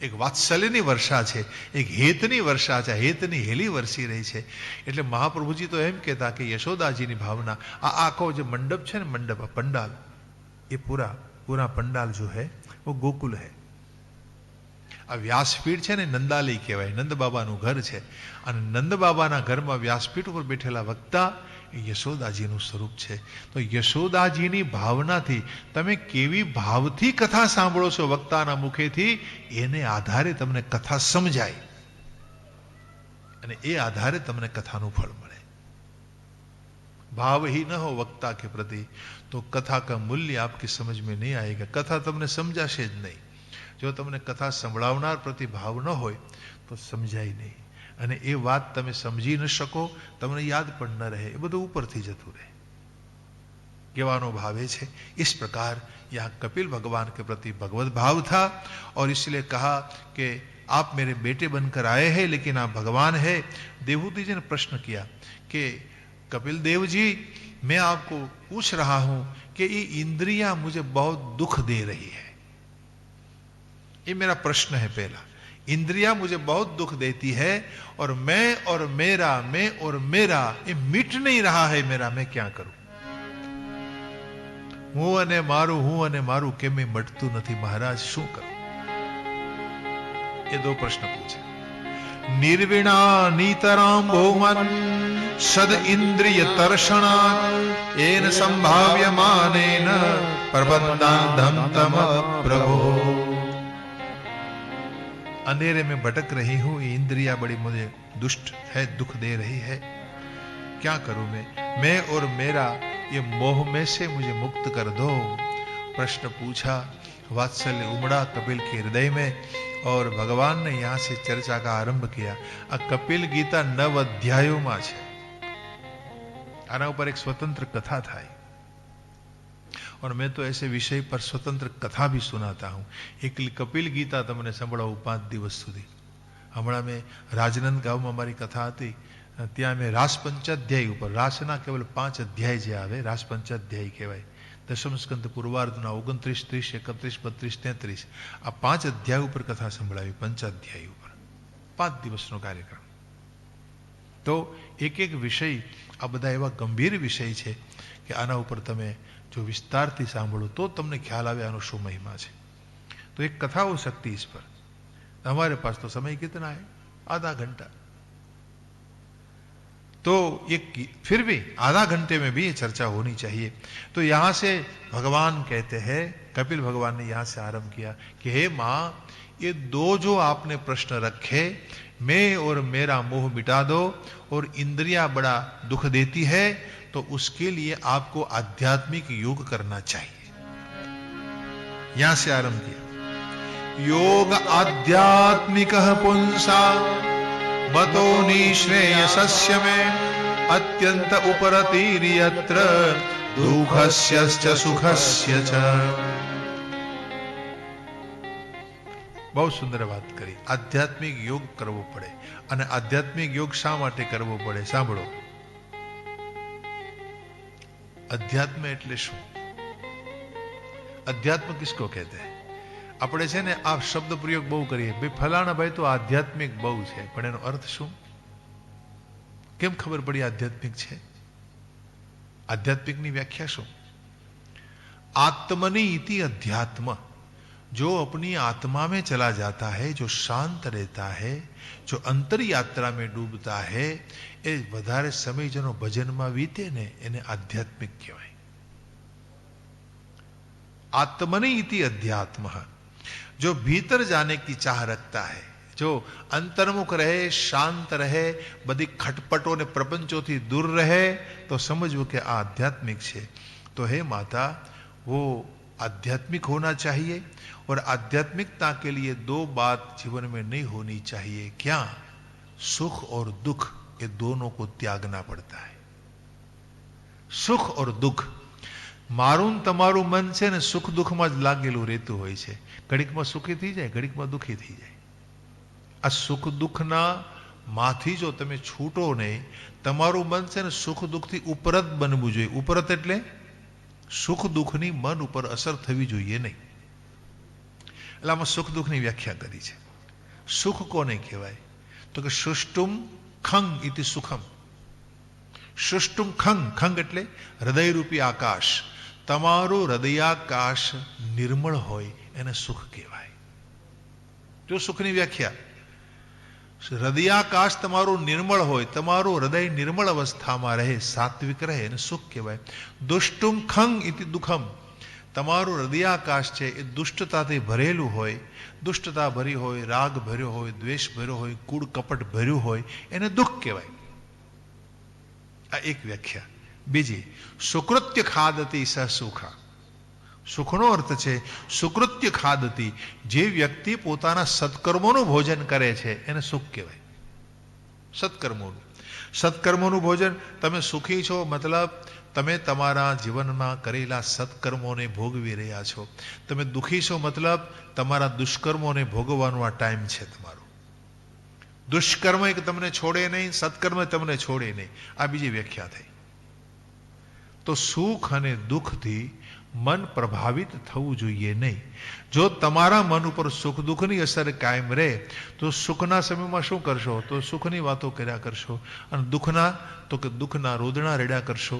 એક વાત્સલ્યની વર્ષા છે, એક હેતની વર્ષા છે. હેતની હેલી વરસી રહી છે. એટલે મહાપ્રભુજી તો એમ કહેતા કે યશોદાજીની ભાવના. આ આખો જે મંડપ છે ને, મંડપ પંડાલ, એ પૂરા પંડાલ જો હૈ वो गोकुल है. આ વ્યાસપીઠ છે ને નંદાલય કહેવાય, નંદ બાબાનું ઘર છે. અને નંદ બાબાના ઘરમાં વ્યાસપીઠ ઉપર બેઠેલા વક્તા એ યશોદાજીનું સ્વરૂપ છે. તો યશોદાજીની ભાવનાથી તમે કેવી ભાવથી કથા સાંભળો છો વક્તાના મુખેથી, એને આધારે તમને કથા સમજાય અને એ આધારે તમને કથાનું ફળ મળે. भाव ही न हो वक्ता के प्रति तो कथा का मूल्य आपकी समझ में नहीं आएगा. कथा तमने समझाशे ज नहीं. जो तमने कथा संभळावनार प्रति भाव न होय तो समझाय नहीं. અને એ વાત તમે સમજી ન શકો, તમને યાદ પણ ન રહે, એ બધું ઉપરથી જતું રહે. કહેવાનો ભાવ એ છે. इस प्रकार यहाँ कपिल भगवान के प्रति भगवत भाव था और इसलिए कहा कि आप मेरे बेटे बनकर आए हैं लेकिन आप भगवान है. देवहूति जी ने प्रश्न किया कि कपिल देव जी मैं आपको पूछ रहा हूं कि ये इंद्रियां मुझे बहुत दुख दे रही है. ये मेरा प्रश्न है पहला. इंद्रियां मुझे बहुत दुख देती है और मैं और मेरा ये मिट नहीं रहा है मेरा, मैं क्या करूं? હું અને મારું કેમ મટતું નથી महाराज, શું કરું? ये दो प्रश्न पूछे. निर्विणा नीतराम भौमन सद इंद्रिय तर्षणा येन संभाव्यमानेन प्रबंधांधम तम प्रभो. अंधेरे में भटक रही हूं, ये इंद्रिया बड़ी मुझे दुष्ट है, दुख दे रही है, क्या करूं मैं और मेरा ये मोह में से मुझे मुक्त कर दो. प्रश्न पूछा, वात्सल्य उमड़ा कपिल के हृदय में और भगवान ने यहां से चर्चा का आरंभ किया. आ कपिल गीता 9 अध्यायों में है. आना ऊपर एक स्वतंत्र कथा थाय और मैं तो ऐसे विषय पर स्वतंत्र कथा भी सुनाता हूं. एक कपिल गीता तमने संभळावुं 5 दिवस सुधी. हमणा में राजनंद गांव में हमारी कथा थी, त्या मैं रास पंचाध्याय ऊपर, रासना केवल 5 अध्याय जे आवे रास पंचाध्याय कहेवाय. दशम स्कंद पूर्वार्धना 29, 30, 31, 32, 33 आ 5 अध्याय ऊपर कथा संभळावी. पंचाध्याय ऊपर 5 दिवसनो कार्यक्रम. તો એક એક વિષય, આ બધા એવા ગંભીર વિષય છે કે આના ઉપર તમે જો વિસ્તારથી સાંભળો તો તમને ખ્યાલ આવે આનો શું મહિમા છે. तो एक कथा हो सकती है इस पर. हमारे पास तो समय कितना है, आधा घंटा. तो एक फिर भी आधा घंटे में भी ये चर्चा होनी चाहिए. तो यहां से भगवान कहते हैं, कपिल भगवान ने यहां से आरंभ किया कि हे मां, ये दो जो आपने प्रश्न रखे, मैं और मेरा मोह मिटा दो, और इंद्रियां बड़ा दुख देती है, तो उसके लिए आपको आध्यात्मिक योग करना चाहिए. यहां से आरंभ किया. योग आध्यात्मिक पुंसा मतो निश्रेयसस्य में अत्यंत उपरतिर्यत्र दुःखस्य सुखस्य च. બહુ સુંદર વાત કરી. આધ્યાત્મિક યોગ કરવો પડે. અને આધ્યાત્મિક યોગ શા માટે કરવો પડે? સાંભળો. અધ્યાત્મ એટલે શું? અધ્યાત્મ કિસકો કહેતે હૈ? આપણે છે ને આ શબ્દ પ્રયોગ બહુ કરીએ, ભાઈ ફલાણા ભાઈ તો આધ્યાત્મિક બહુ છે, પણ એનો અર્થ શું? કેમ ખબર પડી આધ્યાત્મિક છે? आध्यात्मिक व्याख्या शू? आत्मनि इति अध्यात्म, जो अपनी आत्मा में चला जाता है, जो शांत रहता है, जो अंतर यात्रा में डूबता है, ए વધારે સમય જેનો ભજનમાં વીતે ને એને આધ્યાત્મિક કહેવાય. आत्मनि इति अध्यात्म, जो भीतर जाने की चाह रखता है, जो अंतर्मुख रहे, शांत रहे, बड़ी खटपटों ने प्रपंचों थी दूर रहे, तो समझो कि आ आध्यात्मिक है. तो हे माता, वो आध्यात्मिक होना चाहिए. और आध्यात्मिकता के लिए दो बात जीवन में नहीं होनी चाहिए. क्या? सुख और दुख, ये दोनों को त्यागना पड़ता है. सुख और दुख. મારું તમારું મન છે ને સુખ દુઃખમાં જ લાગેલું રહેતું હોય છે. ઘડીકમાં સુખી થઈ જાય, ઘડીકમાં દુઃખી થઈ જાય. આ સુખ દુઃખના માંથી જો તમે છૂટો નહીં, તમારું મન છે ને સુખ દુઃખથી ઉપરત બનવું જોઈએ. ઉપરત એટલે સુખ દુઃખની મન ઉપર અસર થવી જોઈએ નહીં. એટલે આમાં સુખ દુઃખની વ્યાખ્યા કરી છે. સુખ કોને કહેવાય? તો કે સુષ્ટુમ ખંગ ઇતિ સુખમ. સુષ્ટુમ ખંગ, ખંગ એટલે હૃદયરૂપી આકાશ. તમારું હૃદયાકાશ નિર્મળ હોય એને સુખ કહેવાય. જો સુખની વ્યાખ્યા, હૃદયાકાશ તમારું નિર્મળ હોય, તમારું હૃદય નિર્મળ અવસ્થામાં રહે, સાત્વિક રહે, એને સુખ કહેવાય. દુષ્ટુમ ખંગ ઇતિ દુઃખમ, તમારું હૃદયાકાશ છે એ દુષ્ટતાથી ભરેલું હોય, દુષ્ટતા ભરી હોય, રાગ ભર્યો હોય, દ્વેષ ભર્યો હોય, કૂડ કપટ ભર્યું હોય, એને દુઃખ કહેવાય. આ એક વ્યાખ્યા. બીજી, સુકૃત્ય ખાદતી સ સુખા. સુખનો અર્થ છે સુકૃત્ય ખાદતી, જે વ્યક્તિ પોતાના સત્કર્મોનું ભોજન કરે છે એને સુખ કહેવાય. સત્કર્મોનું, સત્કર્મોનું ભોજન. તમે સુખી છો મતલબ તમે તમારા જીવનમાં કરેલા સત્કર્મોને ભોગવી રહ્યા છો. તમે દુઃખી છો મતલબ તમારા દુષ્કર્મોને ભોગવવાનો આ ટાઈમ છે તમારો. દુષ્કર્મ એક તમને છોડે નહીં, સત્કર્મ તમને છોડે નહીં. આ બીજી વ્યાખ્યા થઈ. તો સુખ અને દુઃખથી મન પ્રભાવિત થવું જોઈએ નહીં. જો તમારા મન ઉપર સુખ દુઃખની અસર કાયમ રહે તો સુખના સમયમાં શું કરશો? તો સુખની વાતો કર્યા કરશો, અને દુઃખના તો કે દુઃખના રોદણા રેડ્યા કરશો.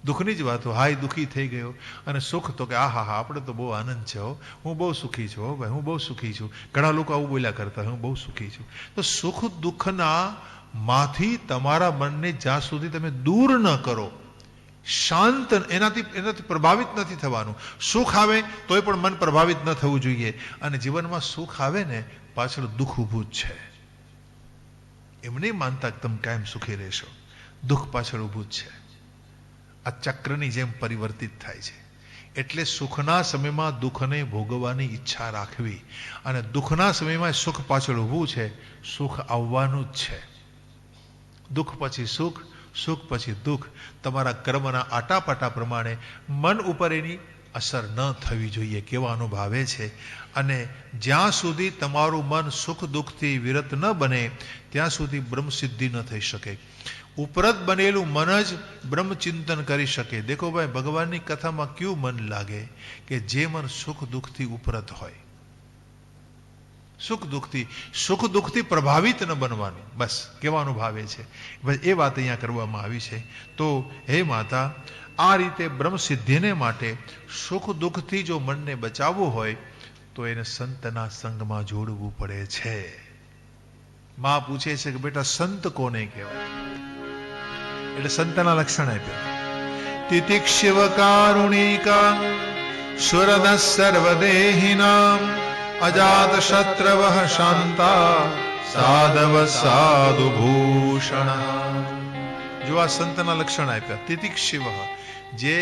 દુઃખની જ વાતો, હાય દુઃખી થઈ ગયો. અને સુખ તો કે આ હા હા આપણે તો બહુ આનંદ છે, હો હું બહુ સુખી છું, હો ભાઈ હું બહુ સુખી છું. ઘણા લોકો આવું બોલ્યા કરતા, હું બહુ સુખી છું. તો સુખ દુઃખના માંથી તમારા મનને જ્યાં સુધી તમે દૂર ન કરો, શાંત, એનાથી પ્રભાવિત નથી થવાનું. સુખ આવે તોય પણ મન પ્રભાવિત ન થવું જોઈએ. અને જીવનમાં સુખ આવે ને પાછળ દુઃખ ઊભું જ છે. એમ નહીં માનતા કે તમે કાયમ સુખી રહેશો, દુઃખ પાછળ ઊભું જ છે. આ ચક્રની જેમ પરિવર્તિત થાય છે. એટલે સુખના સમયમાં દુઃખને ભોગવવાની ઈચ્છા રાખવી, અને દુઃખના સમયમાં સુખ પાછળ ઊભું છે. સુખ આવવાનું જ છે. દુઃખ પછી સુખ, સુખ પછી દુઃખ. તમારા કર્મના આટાપાટા પ્રમાણે મન ઉપર એની અસર ન થવી જોઈએ, કેવાનો ભાવે છે. અને જ્યાં સુધી તમારું મન સુખ દુઃખથી વિરત ન બને ત્યાં સુધી બ્રહ્મ સિદ્ધિ ન થઈ શકે. ઉપરત બનેલું મન જ બ્રહ્મ ચિંતન કરી શકે. દેખો ભાઈ, ભગવાનની કથામાં ક્યું મન લાગે કે જે મન સુખ દુઃખથી ઉપરત હોય. સુખ દુઃખથી પ્રભાવિત ન બનવાનું, બસ કહેવાનો ભાવ એ છે. બસ એ વાત અહીંયા કરવામાં આવી છે. તો હે માતા, આ રીતે બ્રહ્મ સિદ્ધિને માટે સુખ દુઃખથી જો મનને બચાવવું હોય તો એને સંતના સંગમાં જોડવું પડે છે. માં પૂછે છે કે બેટા સંત કોને કહેવાય? એટલે સંતના લક્ષણ આપ્યા. તિતિક્ષિવ કારુણિકા સુરદ સર્વદેહિનામ અજાત શત્રવઃ શાંતા સાધવ સાધુ ભૂષણ. જો આ સંતના લક્ષણ આપ્યા. તિતિક્ષિવ, જે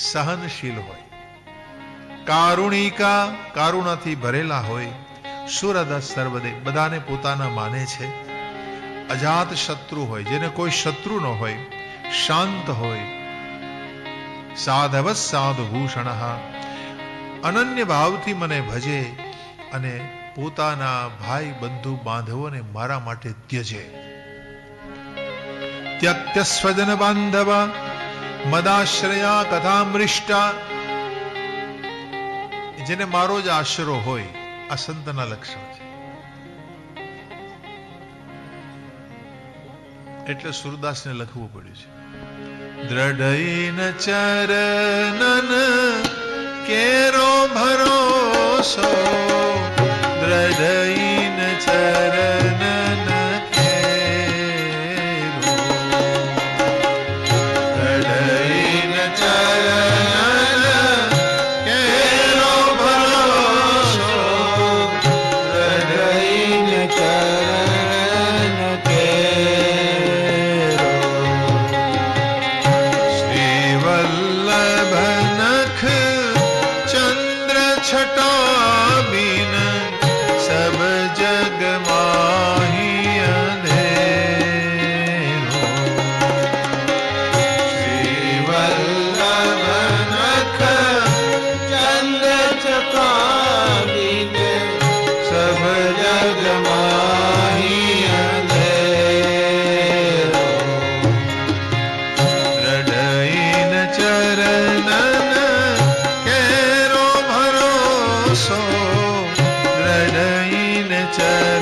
સહનશીલ હોય, કારુણિકા, કારુણાથી ભરેલા હોય, સુરદ સર્વદે, બધાને પોતાના માને છે, અજાત શત્રુ હોય, જેને કોઈ શત્રુ ન હોય, શાંત હોય, સાધવ સાધુ ભૂષણ, અનન્ય ભાવથી મને ભજે અને પોતાના ભાઈ બંધુ બાંધવોને મારા માટે ત્યજે. ત્યક્ત્ય સ્વજન બાંધવ મદાશ્રયા કથામૃષ્ટા, જેને મારો જ આશરો હોય, આ સંતના લક્ષણ છે. એટલે સુરદાસને લખવું પડ્યું છે. દ્રઢઈન ચરનન કેરો ભરોસો, દ્રઢઈન ચરનન કેરો, દ્રઢઈન ચરનન કેરો ભરોસો, દ્રઢઈન ચરણ કેરો. શ્રી વલ્લભ નખ ચંદ્ર છટા બિન સબ જગ માહી અંધેરો. શ્રી વલ્લભ નખ ચંદ્ર ચકાવીન સબ જગ માહી અંધેરો. દ્રઢઈન ચરનન કેરો ભરોસો, દ્રઢઈન ચરનન